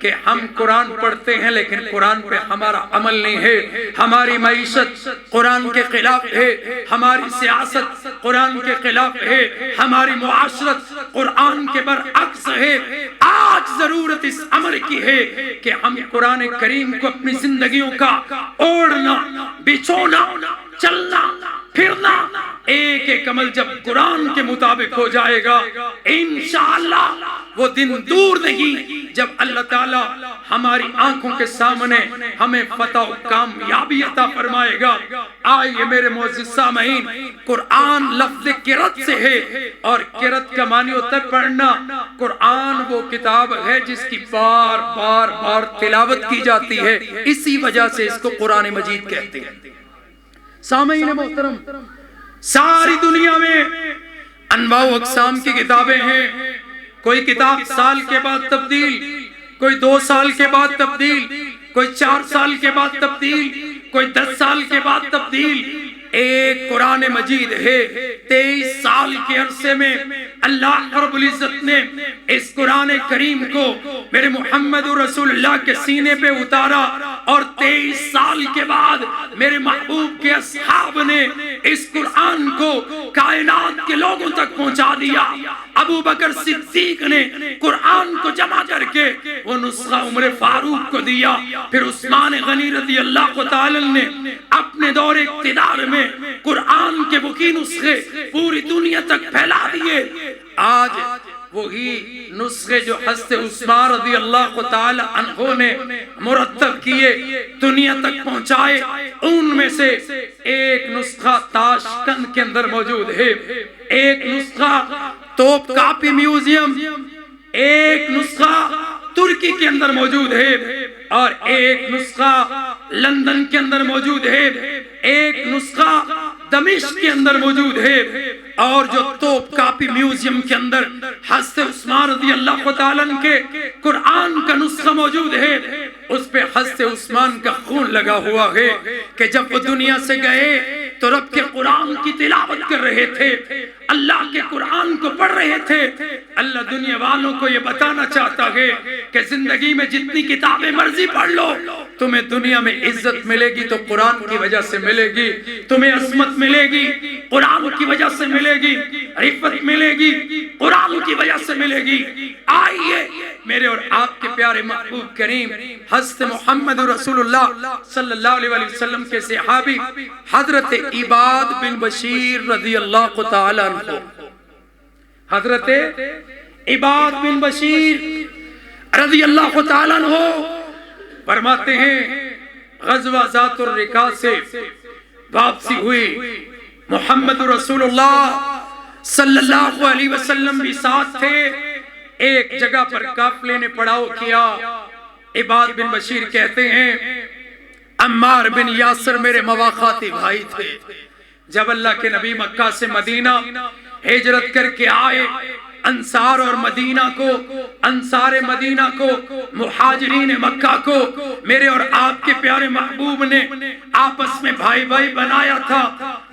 S2: کہ ہم قرآن پڑھتے ہیں لیکن قرآن پہ ہمارا عمل نہیں ہے۔ ہماری معیشت قرآن کے خلاف ہے، ہماری سیاست قرآن کے خلاف ہے، ہماری معاشرت قرآن کے برعکس ہے۔ آج ضرورت اس امر کی ہے کہ ہم قرآن کریم کو اپنی زندگیوں کا اوڑھنا، بچھونا، چلنا، پھرنا، ایک ایک عمل جب قرآن کے مطابق ہو جائے گا، انشاءاللہ وہ دن دور نہیں جب اللہ تعالیٰ ہماری آنکھوں کے سامنے ہمیں فتح و کامیابی عطا فرمائے گا۔ آئیے میرے معزز سامعین، قرآن لفظ قرأت سے ہے، اور قرأت کا معنی ہوتا ہے پڑھنا۔ قرآن وہ کتاب ہے جس کی بار بار بار تلاوت کی جاتی ہے، اسی وجہ سے اس کو قرآن مجید کہتے ہیں۔ سامعین محترم، ساری دنیا میں انواع و اقسام کی کتابیں ہیں۔ کوئی کتاب سال کے بعد تبدیل، کوئی 2 سال کے بعد تبدیل، کوئی 4 سال کے بعد تبدیل، کوئی 10 سال کے بعد تبدیل۔ ایک قرآن مجید ہے، 23 سال کے عرصے میں اللہ رب العزت نے اس قرآن کریم کو میرے محمد رسول اللہ کے سینے پہ اتارا، اور 23 سال کے بعد میرے محبوب کے اصحاب نے اس قرآن کو کائنات کے لوگوں تک پہنچا دیا۔ ابو بکر صدیق نے قرآن کو جمع کر کے وہ نسخہ عمر فاروق کو دیا، پھر عثمان غنی رضی اللہ تعالی نے اپنے دور اقتدار میں قرآن کے وہی نسخے پوری دنیا تک پھیلا دیے۔ آج وہی نسخے جو حضرت عثمان رضی اللہ تعالی عنہ نے مرتب کیے، دنیا تک پہنچائے، ان میں سے ایک نسخہ تاشکند کے اندر موجود ہے، ایک نسخہ توپ کاپی میوزیم، ایک نسخہ ترکی کے اندر موجود ہے، اور ایک نسخہ لندن کے اندر موجود ہے، ایک نسخہ دمشق کے اندر موجود ہے، اور جو توپ کاپی میوزیم کے اندر حضرت عثمان رضی اللہ تعالیٰ عنہ کے قرآن کا نسخہ موجود ہے، اس پہ حضرت عثمان کا خون لگا ہوا ہے کہ جب وہ دنیا سے گئے تو رب کے قرآن کی تلاوت کر رہے تھے، اللہ کے قرآن کو پڑھ رہے تھے۔ اللہ دنیا والوں کو یہ بتانا چاہتا ہے کہ زندگی میں جتنی کتابیں مرضی پڑھ لو، تمہیں دنیا میں عزت ملے گی تو قرآن کی وجہ سے ملے گی، تمہیں عظمت ملے گی قرآن کی وجہ سے ملے گی، عفت ملے گی قرآن کی وجہ سے ملے گی۔ آئیے میرے اور آپ کے پیارے محبوب کریم حضرت محمد رسول اللہ صلی اللہ علیہ وسلم کے صحابی حضرت عباد بن بشیر رضی اللہ تعالیٰ عنہ، حضرت عباد بن بشیر رضی اللہ تعالیٰ عنہ فرماتے ہیں غزوہ ذات الرقاع سے واپسی ہوئی، محمد رسول اللہ صلی اللہ علیہ وسلم بھی ساتھ تھے، ایک جگہ پر قافلے نے پڑاؤ کیا۔ عباد بن بشیر کہتے ہیں عمار بن یاسر میرے مواخاتی بھائی تھے۔ جب اللہ کے نبی مکہ سے مدینہ ہجرت کر کے آئے، انصار اور مدینہ کو، انصار مدینہ کو، مہاجرین مکہ کو میرے اور آپ کے پیارے محبوب نے آپس میں بھائی بھائی بنایا تھا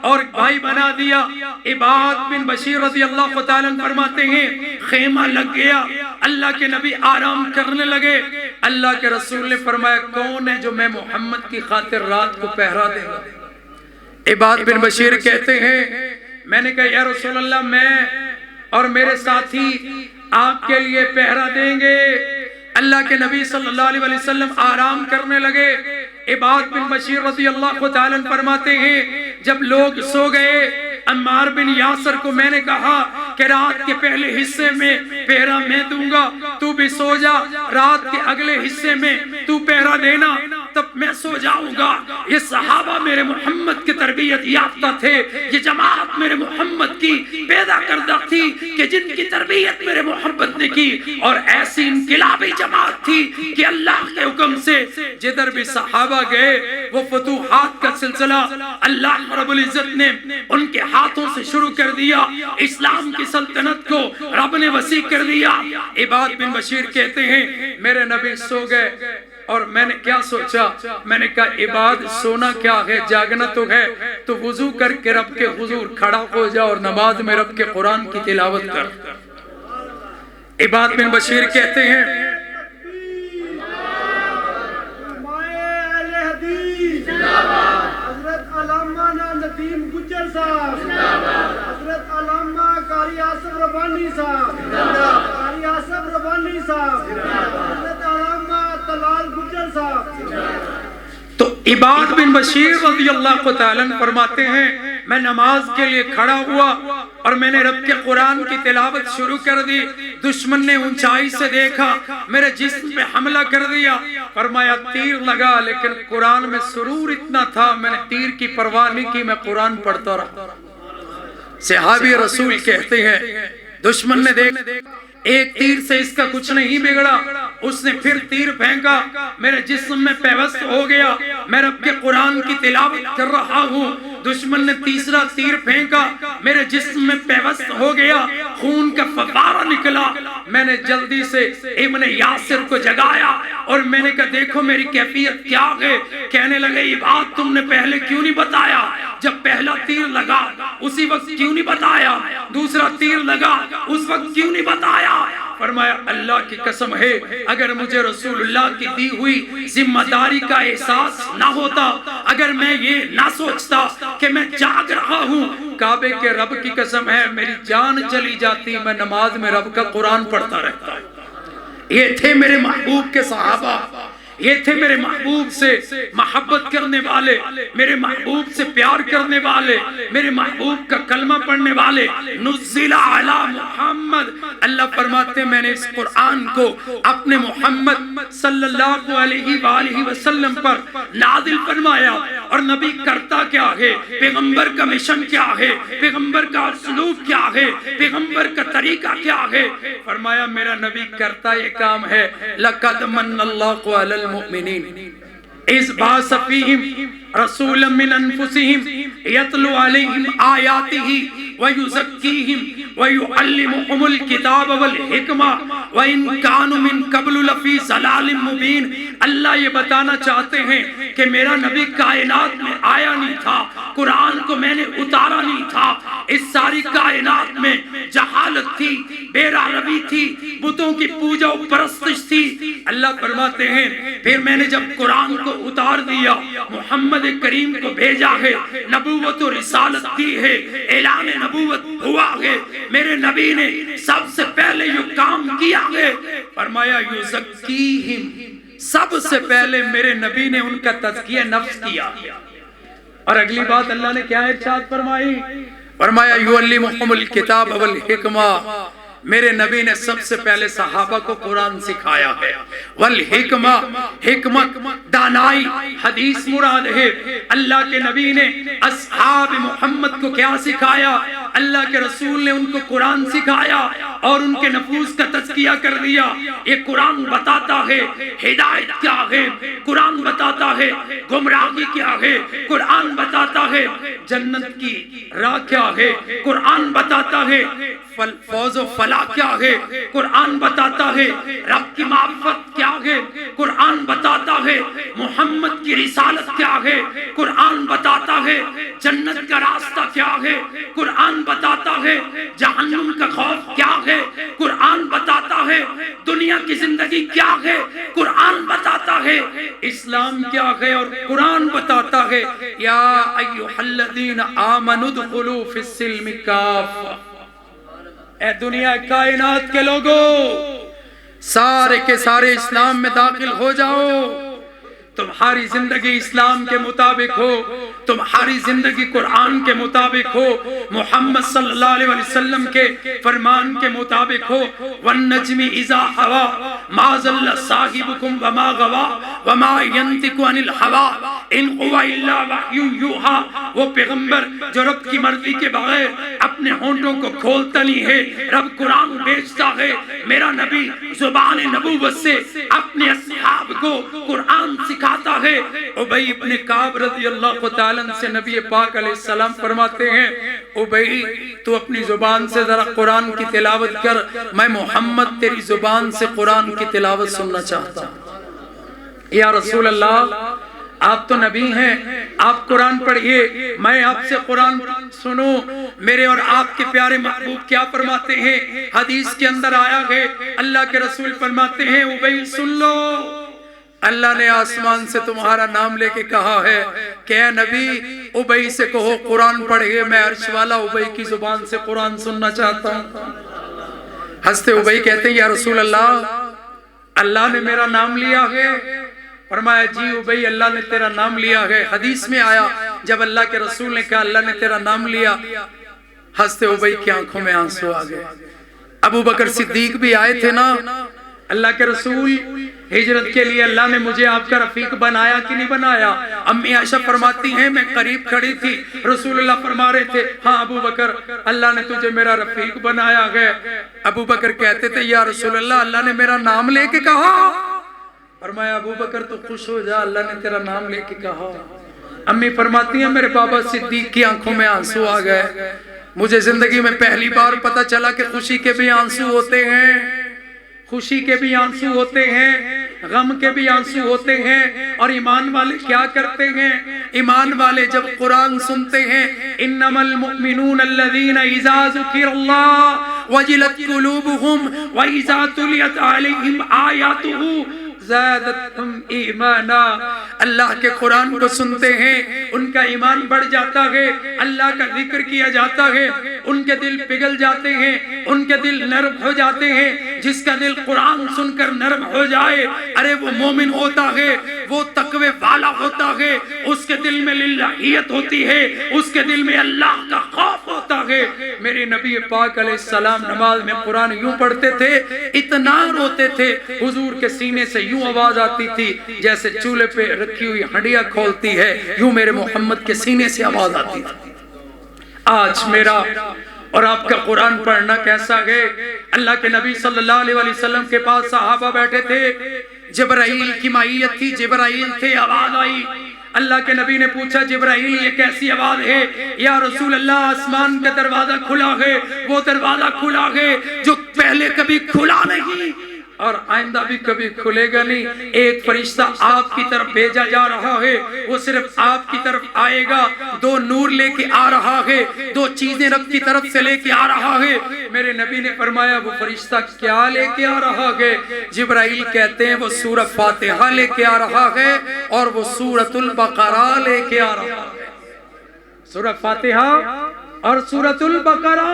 S2: اور بھائی بنا دیا۔ عباد بن بشیر رضی اللہ تعالیٰ عنہ فرماتے ہیں خیمہ لگ گیا، اللہ کے نبی آرام کرنے لگے۔ اللہ کے رسول نے فرمایا کون ہے جو میں محمد کی خاطر رات کو پہرا دے گا؟ عباد بن بشیر کہتے ہیں میں نے کہا یا رسول اللہ میں اور میرے ساتھی آپ کے لیے پہرا دیں گے۔ اللہ کے نبی صلی اللہ علیہ وسلم آرام کرنے لگے۔ عباد بن بشیر رضی اللہ تعالیٰ عنہ فرماتے ہیں جب لوگ سو گئے، عمار بن یاسر کو میں نے کہا کہ رات کے پہلے حصے میں پہرا میں دوں گا، تو بھی سو جا، رات کے اگلے حصے میں تو پہرا دینا، تب میں سو جاؤں گا۔ یہ صحابہ میرے محمد کی تربیت یافتہ تھے، یہ جماعت میرے محمد کی پیدا کردہ تھی کہ جن کی تربیت میرے محمد نے کی، اور ایسی انقلابی جماعت تھی کہ اللہ کے حکم سے جدھر بھی صحابہ گئے وہ فتوحات کا سلسلہ اللہ رب العزت نے ان کے ہاتھوں سے شروع کر دیا، اسلام کی سلطنت کو رب نے وسیع کر دیا۔ عباد بن بشیر کہتے ہیں میرے نبی سو گئے اور میں نے کیا سوچا، میں نے کہا عباد سونا کیا ہے، جاگنا تو ہے، تو وضو کر کے رب کے حضور کھڑا ہو جا اور نماز میں رب کے قرآن کی تلاوت کر۔ عباد بن بشیر کہتے ہیں
S3: حضرت علامہ ندیم گجر صاحب، حضرت علامہ قاری آصف ربانی صاحب، قاری آصف ربانی صاحب، حضرت علامہ طلال گجر صاحب۔
S2: تو عباد بن بشیر رضی اللہ تعالیٰ عنہ فرماتے ہیں میں نماز کے لیے کھڑا ہوا اور میں نے رب کے قرآن کی تلاوت شروع کر دی، دشمن نے اونچائی سے دیکھا، میرے جسم پہ حملہ کر دیا، فرمایا تیر لگا لیکن قرآن میں سرور اتنا تھا میں نے تیر کی پرواہ نہیں کی، میں قرآن پڑھتا رہا۔ صحابی رسول کہتے ہیں دشمن نے دیکھ ایک تیر سے اس کا کچھ نہیں بگڑا، اس نے پھر تیر پھینکا، میرے جسم میں پیوست ہو گیا، میں رب کے قرآن کی تلاوت کر رہا ہوں، دشمن نے تیسرا تیر پھینکا، میرے جسم میں پیوست ہو گیا، خون کا فوارہ نکلا، میں نے جلدی سے ابن یاسر کو جگایا اور میں نے کہا دیکھو میری کیفیت کیا ہے، کہنے لگے یہ بات تم نے پہلے کیوں نہیں بتایا، جب پہلا تیر لگا اسی وقت کیوں نہیں بتایا، دوسرا تیر لگا اس وقت کیوں نہیں بتایا؟ فرمایا اللہ کی قسم ہے اگر مجھے رسول اللہ کی دی ہوئی ذمہ داری کا احساس نہ ہوتا، اگر میں یہ نہ سوچتا کہ میں جاگ رہا ہوں، کعبے کے رب کی قسم ہے میری جان چلی جاتی، میں نماز میں رب کا قرآن پڑھتا رہتا۔ یہ تھے میرے محبوب کے صحابہ، یہ تھے میرے محبوب سے محبت کرنے والے، میرے محبوب سے پیار کرنے والے، میرے محبوب کا کلمہ پڑھنے والے۔ نزل علی محمد، اللہ فرماتے ہیں میں نے اس قرآن کو اپنے محمد صلی اللہ علیہ وآلہ وسلم پر نازل فرمایا، اور نبی کرتا کیا ہے، پیغمبر کا مشن کیا ہے، پیغمبر کا اسلوب کیا ہے، پیغمبر کا طریقہ کیا ہے، فرمایا میرا نبی کرتا یہ کام ہے۔ لقد من اللہ علی المؤمنین اذ بعث فیہم رسولا من انفسہم یتلو علیہم آیاتہ ویزکیہم ویعلمہم الکتاب والحکمہ وَإِن كَانُوا مِن قَبْلُ لَفِي ضَلَالٍ مُبِينٍ۔ اللہ یہ بتانا چاہتے ہیں کہ میرا نبی کائنات میں آیا نہیں تھا، قرآن کو میں نے اتارا نہیں تھا، اس ساری کائنات میں جہالت تھی، بے روی تھی، بتوں کی پوجا و پرستش تھی۔ اللہ فرماتے ہیں پھر میں نے جب قرآن کو اتار دیا، محمد کریم کو بھیجا ہے، نبوت و رسالت دی ہے، اعلان نبوت ہوا ہے، میرے نبی نے سب سے پہلے یہ کام کیا ہے، فرمایا یزکیہم، سب سے پہلے میرے نبی نے ان کا تزکیہ نفس کیا۔ اور اگلی بات اللہ نے کیا ارشاد فرمائی، فرمایا یعلمہم الکتاب والحکمہ، میرے نبی نے سب سے پہلے صحابہ کو قرآن سکھایا ہے، والحکمہ، حکمت، دانائی، حدیث مراد ہے۔ اللہ کے نبی نے اصحاب محمد کو کیا سکھایا، اللہ کے رسول نے ان کو قرآن سکھایا اور ان کے نفوس کا تزکیہ کر دیا۔ یہ قرآن بتاتا ہے ہدایت کیا ہے، قرآن بتاتا ہے گمراہی کیا ہے، قرآن بتاتا ہے جنت کی راہ کیا ہے، قرآن بتاتا ہے فوز و فلاح کیا ہے، قرآن بتاتا ہے رب کی معرفت کیا ہے، قرآن بتاتا ہے محمد کی رسالت کیا ہے، قرآن بتاتا ہے جنت کا راستہ کیا ہے، قرآن بتاتا ہے جہنم کا خوف کیا ہے، قرآن بتاتا ہے دنیا کی زندگی کیا ہے، قرآن بتاتا ہے اسلام کیا ہے، اور قرآن بتاتا ہے یا ایھا الذین آمنوا ادخلوا فی السلم کافہ۔ اے دنیا کائنات کے لوگوں، سارے کے سارے اسلام میں داخل ہو جاؤ، تمہاری زندگی اسلام کے مطابق ہو، تمہاری زندگی قرآن کے مطابق ہو، محمد صلی اللہ علیہ وسلم کے فرمان کے مطابق ہو۔ وَالنَّجْمِ إِذَا هَوَىٰ مَا ضَلَّ صَاحِبُكُمْ وَمَا غَوَىٰ وَمَا يَنطِقُ عَنِ الْهَوَىٰ إِنْ هُوَ إِلَّا وَحْيٌ يُوحَىٰ۔ وہ پیغمبر جو رب کی مرضی کے بغیر اپنے ہونٹوں کو کھولتا نہیں ہے، رب قرآن بھیجتا ہے، میرا نبی زبان نبوت سے اپنے اصحاب کو قرآن سکھاتا ہے۔ ابی ابن کعب رضی اللہ تعالیٰ سے نبی پاک علیہ السلام فرماتے ہیں ابی تو اپنی زبان سے ذرا قرآن کی تلاوت کر، میں محمد تیری زبان سے قرآن کی تلاوت سننا چاہتا ہوں۔ یا رسول اللہ آپ تو نبی ہیں، آپ قرآن پڑھئے، میں آپ سے قرآن سنوں۔ میرے اور آپ کے پیارے محبوب کیا فرماتے ہیں؟ حدیث کے اندر آیا ہے، اللہ کے رسول فرماتے ہیں ابی سن لو، اللہ نے آسمان سے تمہارا نام لے کے کہا ہے کہ اے نبی ابی سے کہو قرآن پڑھے، میں عرش والا ابی کی زبان سے قرآن سننا چاہتا ہوں۔ حضرت ابی کہتے ہیں یا رسول اللہ نے میرا نام لیا ہے؟ فرمایا جی ابی اللہ نے تیرا نام لیا ہے۔ حدیث میں آیا جب اللہ کے رسول نے کہا اللہ نے تیرا نام لیا، حضرت ابی کی آنکھوں میں آنسو آ گئے۔ ابو بکر صدیق بھی آئے تھے نا، اللہ کے رسول ہجرت کے لیے اللہ نے مجھے آپ کا رفیق بنایا کہ نہیں بنایا؟ امی عائشہ فرماتی ہیں میں قریب کھڑی تھی، رسول اللہ فرما رہے تھے ہاں ابو بکر اللہ نے تجھے میرا رفیق بنایا ہے۔ ابو بکر کہتے تھے یا رسول اللہ نے میرا نام لے کے کہا۔ فرمایا ابو بکر تو خوش ہو جا، اللہ نے تیرا نام لے کے کہا۔ امی فرماتی ہیں میرے بابا صدیق کی آنکھوں میں آنسو آ گئے۔ مجھے زندگی میں پہلی بار پتہ چلا کہ خوشی کے بھی آنسو ہوتے ہیں، خوشی کے بھی آنسو ہوتے ہیں، غم کے بھی آنسو ہوتے ہیں۔ اور ایمان والے کیا کرتے ہیں؟ ایمان والے جب قرآن سنتے ہیں انما المؤمنون الذین اذا ذکر اللہ وجلت قلوبہم واذا تلیت علیہم آیاتہ زادتہم ایمانا۔ اللہ کے قرآن کو سنتے ہیں ان کا ایمان بڑھ جاتا ہے، اللہ کا ذکر کیا جاتا ہے، ان کے دل پگھل جاتے ہیں، ان کے دل نرم ہو جاتے ہیں۔ جس کا دل قرآن سن کر نرم ہو جائے ارے وہ مومن ہوتا ہے، وہ تقوی والا ہوتا ہے، اس کے دل میں للہیت ہوتی ہے، اس کے دل میں اللہ کا خوف ہوتا ہے۔ میرے نبی پاک علیہ السلام نماز میں قرآن یوں پڑھتے تھے، اتنا روتے تھے، حضور کے سینے سے یوں آواز آتی تھی جیسے چولہے پہ رکھی ہوئی ہنڈیا کھولتی ہے، یوں میرے محمد کے سینے سے آواز آتی تھی۔ آج میرا اور آپ کا قرآن پڑھنا کیسا ہے؟ اللہ کے نبی صلی اللہ علیہ وسلم کے پاس صحابہ بیٹھے تھے، جبرائیل کی معیت تھی، جبرائیل تھے، آواز آئی۔ اللہ کے نبی نے پوچھا جبرائیل یہ کیسی آواز ہے؟ یا رسول اللہ آسمان کا دروازہ کھلا ہے، وہ دروازہ کھلا ہے جو پہلے کبھی کھلا نہیں اور آئندہ بھی کبھی کھلے گا نہیں۔ ایک فرشتہ آپ کی طرف بھیجا جا رہا ہے، وہ صرف آپ کی طرف آئے گا، دو نور لے کے آ رہا ہے، دو چیزیں رب کی طرف سے لے کے آ رہا ہے۔ میرے نبی نے فرمایا وہ فرشتہ کیا لے کے آ رہا ہے؟ جبرائیل کہتے ہیں وہ سورہ فاتحہ لے کے آ رہا ہے اور وہ سورۃ البقرہ لے کے آ رہا ہے۔ سورہ فاتحہ اور سورۃ البقرہ،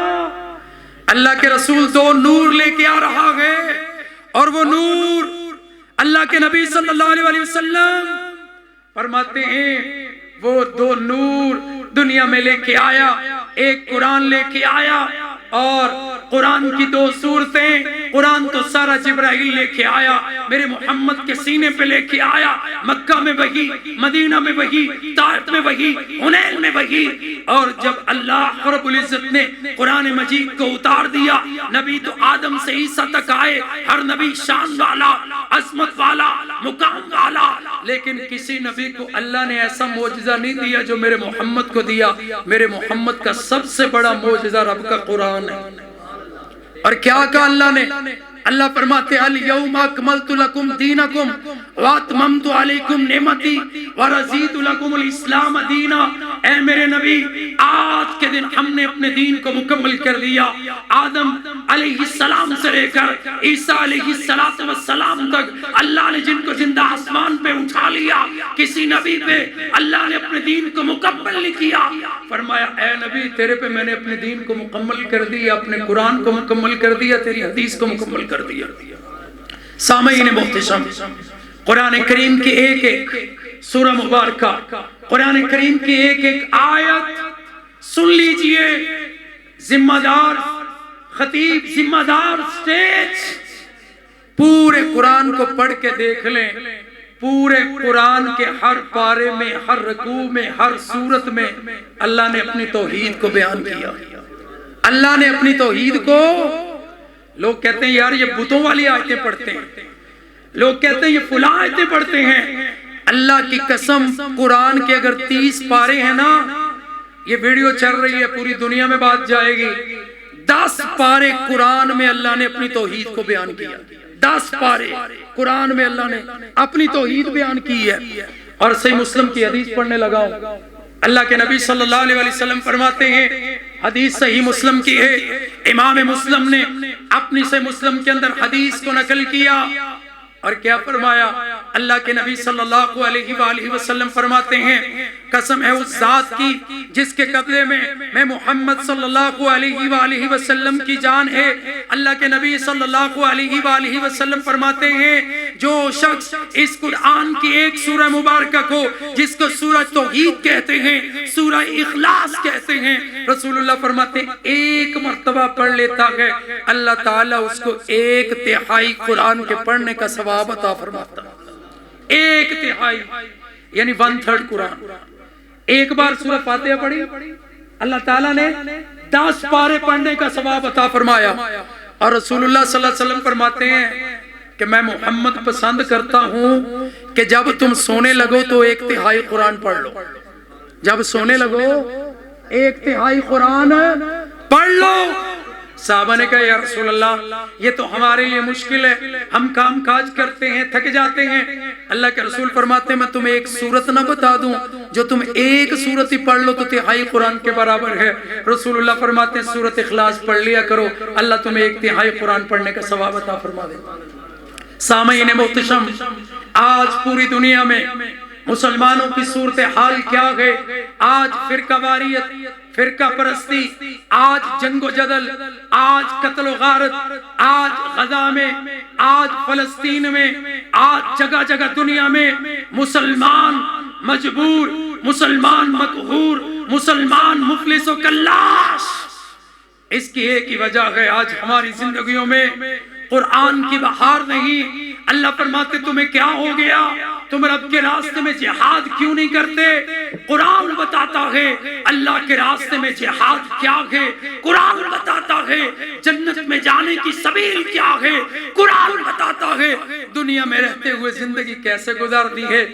S2: اللہ کے رسول دو نور لے کے آ رہا ہے، اور وہ نور اللہ کے نبی صلی اللہ علیہ وسلم فرماتے ہیں وہ دو نور دنیا میں لے کے آیا، ایک قرآن لے کے آیا اور قرآن کی 2 صورتیں، قرآن تو سارا جبرائیل لے کے آیا، میرے محمد کے سینے پہ لے کے آیا، مکہ میں وحی، مدینہ میں وحی، طائف میں وحی، حنین میں وحی، اور جب اللہ رب العزت نے قرآن مجید کو اتار دیا، نبی تو آدم سے عیسیٰ تک آئے، ہر نبی شان والا، عظمت والا، مقام والا، لیکن کسی نبی کو اللہ نے ایسا معجزہ نہیں دیا جو میرے محمد کو دیا۔ میرے محمد کا سب سے بڑا معجزہ رب کا قرآن ہے۔ اور کیا کہا اللہ نے؟ اللہ فرماتے ہیں الیوم اکملت لکم دینکم واتممت علیکم نعمتی ورضیت لکم الاسلام دینا۔ اے میرے نبی، آج کے دن ہم نے اپنے دین کو مکمل کر دیا۔ آدم علیہ السلام سے لے کر عیسیٰ علیہ السلام تک اللہ نے جن کو زندہ آسمان پہ اٹھا لیا، کسی نبی پہ اللہ نے اپنے دین کو مکمل نہیں کیا۔ فرمایا اے نبی، تیرے پہ میں نے اپنے دین کو مکمل کر دیا، اپنے قرآن کو مکمل کر دیا، تیری حدیث کو مکمل کر دیا۔ سامعین محتشم، قرآن کریم کی ایک ایک سورہ مبارکہ، قرآن کریم کی ایک ایک آیت سن لیجئے۔ ذمہ دار خطیب، ذمہ دار سٹیج، پورے قرآن کو پڑھ کے دیکھ لیں۔ پورے قرآن کے ہر پارے میں، ہر رکوع میں، ہر سورت میں اللہ نے اپنی توحید کو بیان کیا۔ اللہ نے اپنی توحید کو، لوگ کہتے ہیں یار یہ بتوں والی آیتیں پڑھتے ہیں، لوگ کہتے ہیں یہ فلاں آیتیں پڑھتے ہیں۔ اللہ کی قسم، قرآن کے اگر 30 پارے ہیں نا، یہ ویڈیو چل رہی ہے پوری دنیا میں بات جائے گی، 10 پارے قرآن میں اللہ نے اپنی توحید کو بیان کیا۔ 10 پارے قرآن میں اللہ نے اپنی توحید بیان کی ہے۔ اور صحیح مسلم کی حدیث پڑھنے لگا ہوں، اللہ کے نبی صلی اللہ علیہ وسلم فرماتے ہیں، حدیث صحیح مسلم کی ہے، امام مسلم نے اپنی صحیح مسلم کے اندر حدیث کو نقل کیا، اور کیا فرمایا؟ اللہ کے نبی صلی اللہ علیہ وآلہ وسلم فرماتے ہیں، قسم ہے اس ذات کی جس کے قبضے میں محمد صلی اللہ علیہ وآلہ وسلم کی جان ہے۔ اللہ کے نبی صلی اللہ علیہ وآلہ وسلم فرماتے ہیں، جو شخص اس قرآن کی ایک سورہ مبارکہ کو، جس کو سورہ توحید کہتے ہیں، سورہ اخلاص کہتے ہیں، رسول اللہ فرماتے ہیں ایک مرتبہ پڑھ لیتا ہے، اللہ تعالیٰ اس کو 1/3 قرآن کے پڑھنے کا ثواب عطا فرماتا ہے۔ 1/3 یعنی 1/3 قرآن۔ ایک بار سورہ فاتحہ پڑھی، اللہ تعالیٰ نے 10 پارے پڑھنے کا ثواب عطا فرمایا۔ اور رسول اللہ صلی اللہ علیہ وسلم فرماتے ہیں کہ میں محمد پسند کرتا ہوں کہ جب تم سونے لگو تو 1/3 قرآن پڑھ لو۔ جب سونے لگو 1/3 قرآن پڑھ لو۔ صحابہ نے کہا یا رسول اللہ یہ تو ہمارے لیے مشکل ہے، ہم کام کاج کرتے ہیں، تھک جاتے ہیں۔ اللہ کے رسول فرماتے ہیں میں تمہیں ایک سورت نہ بتا دوں جو تم ایک سورت ہی پڑھ لو تو 1/3 قرآن کے برابر ہے۔ رسول اللہ فرماتے ہیں سورت اخلاص پڑھ لیا کرو، اللہ تمہیں 1/3 قرآن پڑھنے کا ثواب عطا فرما دے۔ سامعین محتشم، آج پوری دنیا میں مسلمانوں کی صورتحال کیا ہے؟ آج فرقہ واریت، فرقہ پرستی، آج جنگ و جدل، آج قتل و غارت، آج غزہ میں، آج فلسطین میں، آج جگہ جگہ دنیا میں مسلمان مجبور، مسلمان مقہور، مسلمان مفلس و کلاش۔ اس کی ایک ہی وجہ ہے آج ہماری زندگیوں میں قرآن کی بہار نہیں۔ اللہ فرماتے تمہیں کیا ہو گیا؟ تم رب کے راستے میں جہاد کیوں نہیں کرتے؟ قرآن بتاتا ہے اللہ کے راستے میں جہاد کیا ہے، قرآن بتاتا ہے جنت میں جانے کی سبیل کیا ہے، قرآن بتاتا ہے دنیا میں رہتے ہوئے زندگی کیسے گزارنی ہے۔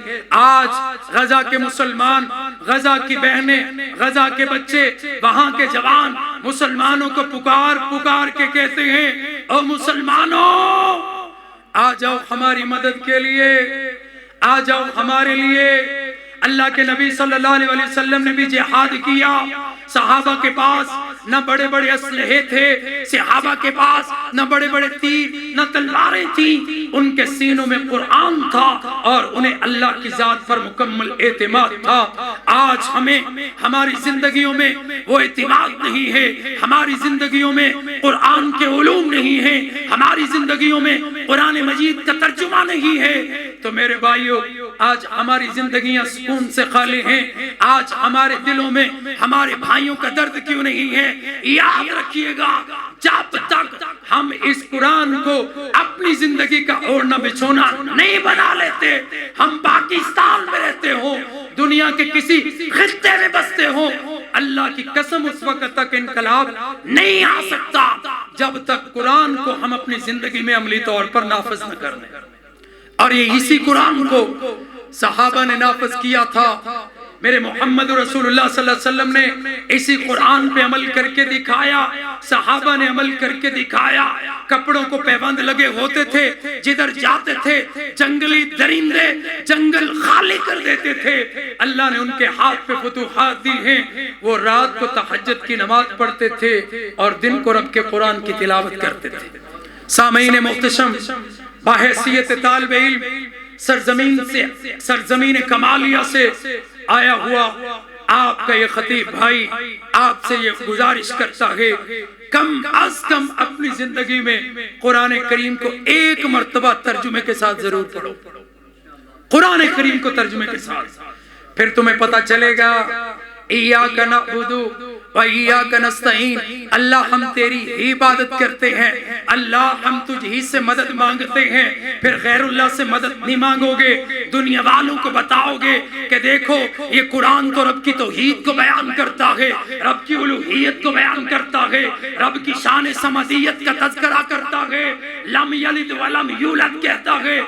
S2: آج غزہ کے مسلمان، غزہ کی بہنیں، غزہ کے بچے، وہاں کے جوان مسلمانوں کو پکار پکار کے کہتے ہیں او مسلمانوں آ جاؤ ہماری مدد کے لیے، آ جاؤ ہمارے لیے۔ اللہ کے نبی صلی اللہ علیہ وسلم نے بھی جہاد کیا۔ صحابہ کے پاس نہ بڑے بڑے اسلحے تھے، صحابہ کے پاس نہ بڑے بڑے تیر نہ تلواریں تھیں، ان کے سینوں میں قرآن تھا اور انہیں اللہ کی ذات پر مکمل اعتماد تھا۔ آج ہمیں ہماری زندگیوں میں وہ اعتماد نہیں ہے، ہماری زندگیوں میں قرآن کے علوم نہیں ہیں، ہماری زندگیوں میں قرآن مجید کا ترجمہ نہیں ہے، تو میرے بھائیوں آج ہماری زندگیاں سکون سے خالی ہیں، آج ہمارے دلوں میں ہمارے بھائیوں کا درد کیوں نہیں ہے؟ یاد رکھیے گا جب تک ہم اس قرآن کو اپنی زندگی کا اوڑھنا بچھونا نہیں بنا لیتے، ہم پاکستان میں رہتے ہوں، دنیا کے کسی خطے میں بستے ہوں، اللہ کی قسم اس وقت تک انقلاب نہیں آ سکتا جب تک قرآن کو ہم اپنی زندگی میں عملی طور پر نافذ نہ کر لیں۔ اور یہ اسی قرآن کو صحابہ نے نافذ کیا تھا۔ میرے محمد رسول اللہ صلی اللہ علیہ وسلم نے اسی قرآن پہ عمل کر کے دکھایا، صحابہ نے عمل کر کے دکھایا، کپڑوں کو پیبند لگے ہوتے تھے، جدھر جاتے تھے جنگلی درندے جنگل خالی کر دیتے تھے، اللہ نے ان کے ہاتھ پہ فتوحات دی ہیں، وہ رات کو تہجد کی نماز پڑھتے تھے اور دن کو رب کے قرآن کی تلاوت کرتے تھے۔ سامعین محتشم، بحیثیت طالب علم سرزمین کمالیہ سے آیا ہوا آپ کا یہ خطیب بھائی آپ سے یہ گزارش کرتا ہے، کم از کم اپنی زندگی میں قرآن کریم کو ایک مرتبہ ترجمے کے ساتھ ضرور پڑھو، قرآن کریم کو ترجمے کے ساتھ، پھر تمہیں پتا چلے گا ایاک نعبد و ایاک نستعین، اللہ ہم تیری ہی عبادت کرتے ہیں، اللہ ہم تجھ ہی سے مدد مانگتے ہیں، پھر غیر اللہ سے مدد نہیں مانگو گے، دنیا والوں کو بتاؤ گے کہ دیکھو یہ قرآن تو رب کی توحید کو بیان کرتا ہے، رب کی الوہیت کو بیان کرتا ہے، رب کی شان صمدیت کا تذکرہ کرتا ہے، لم یلد ولم یولد کہتا ہے،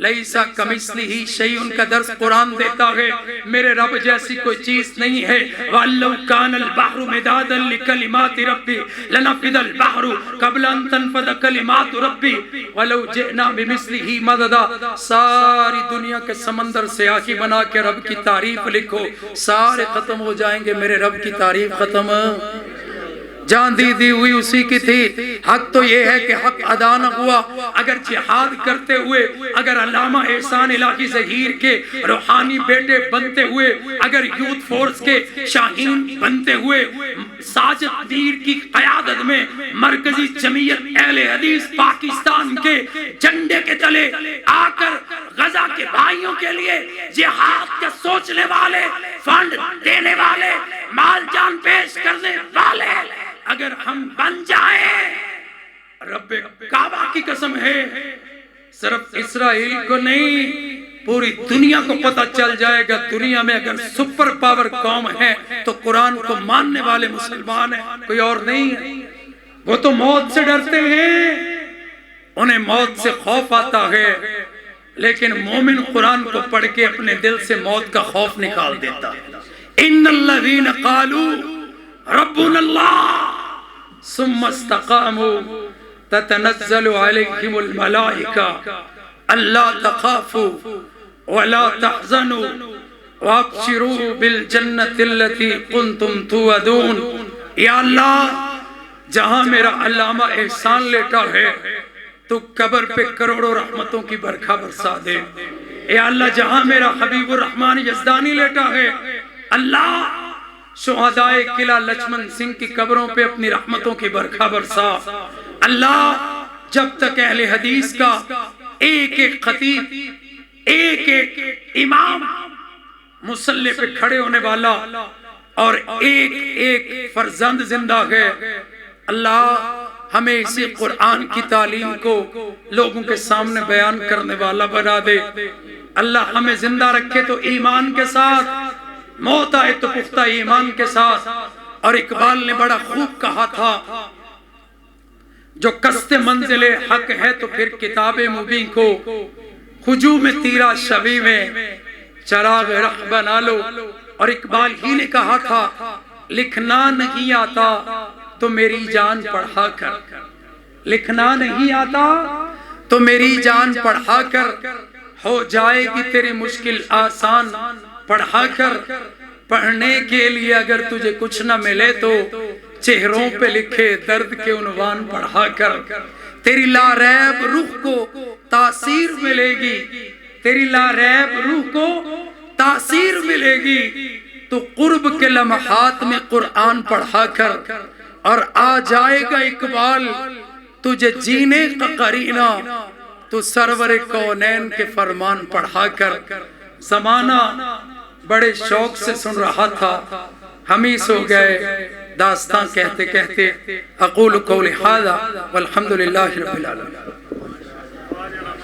S2: لیسا کمثلہ شیء کا درس قرآن دیتا ہے، میرے رب جیسی کوئی چیز نہیں ہے، وَلَوْ كَانَ الْبَحْرُ مِدَادًا لِكَلِمَاتِ رَبِّي لَنَفِدَ الْبَحْرُ قَبْلَ أَن تَنفَدَ كَلِمَاتُ رَبِّي وَلَوْ جِئْنَا بِمِثْلِهِ مَدَدًا، ساری دنیا کے سمندر سیاہی بنا کے رب کی تعریف لکھو، سارے ختم ہو جائیں گے، میرے رب کی تعریف ختم جان دی ہوئی اسی کی تھی۔ حق تو یہ ہے کہ حق ادا نہ ہوا، اگر جہاد کرتے ہوئے، اگر علامہ احسان الہی ظہیر کے روحانی بیٹے بنتے ہوئے، اگر یوتھ فورس کے شاہین بنتے ہوئے، ساجد میر کی قیادت میں مرکزی جمعیت اہل حدیث پاکستان کے جھنڈے کے تلے آ کر غزہ کے بھائیوں کے لیے جہاد کا سوچنے والے، فنڈ دینے والے، مال جان پیش کرنے والے اگر ہم بن جائیں، رب کعبہ کی قسم ہے صرف اسرائیل کو نہیں پوری دنیا کو پتہ چل جائے گا، دنیا میں اگر سپر پاور قوم ہے تو قرآن کو ماننے والے مسلمان ہیں، کوئی اور نہیں ہے۔ وہ تو موت سے ڈرتے ہیں، انہیں موت سے خوف آتا ہے، لیکن مومن قرآن کو پڑھ کے اپنے دل سے موت کا خوف نکال دیتا ہے۔ ان الذین قالوا ربنا اللہ ثم استقاموا تتنزل علیہم الملائکہ الا تخافوا ولا تحزنوا وابشروا بالجنۃ التي کنتم توعدون۔ یا اللہ، جہاں میرا علامہ احسان لیٹا ہے تو قبر پہ کروڑوں رحمتوں کی برکھا برسا دے۔ اے اللہ، جہاں میرا حبیب الرحمن یزدانی لیٹا ہے، اللہ شہدائے قلعہ لچمن سنگھ کی قبروں پہ اپنی رحمتوں کی برکھا برسا۔ اللہ، جب تک اہل حدیث کا ایک ایک خطیب، ایک ایک امام مصلی پہ کھڑے ہونے والا اور ایک ایک فرزند زندہ ہے، اللہ ہمیں اسی قرآن کی تعلیم کو لوگوں کے سامنے بیان کرنے والا بنا دے۔ اللہ ہمیں زندہ رکھے تو ایمان کے ساتھ، موت آئے تو پختہ ایمان کے ساتھ۔ اور اقبال نے بڑا خوب کہا تھا، جو قصد منزل حق ہے تو پھر کتاب مبین کو ہجوم تیرا شبی میں چراغ رخ بنا لو۔ اور اقبال ہی نے کہا تھا، لکھنا نہیں آتا تو میری جان پڑھا کر، لکھنا نہیں آتا تو میری جان پڑھا کر، ہو جائے گی تیری مشکل آسان پڑھا کر۔ پڑھنے کے لیے اگر تجھے کچھ نہ ملے تو چہروں پہ لکھے درد کے عنوان پڑھا کر۔ تیری لاریب روح کو تاثیر ملے گی، تیری لاریب روح کو تاثیر ملے گی، تو قرب کے لمحات میں قرآن پڑھا کر، اور آ جائے گا اقبال تجھے جینے کا قرینہ، تو سرور کونین کے فرمان پڑھا کر زمانہ بڑے شوق سے سن رہا تھا، ہم ہی سو گئے داستان کہتے کہتے۔ اقول قولی ھذا والحمد للہ رب العالمین۔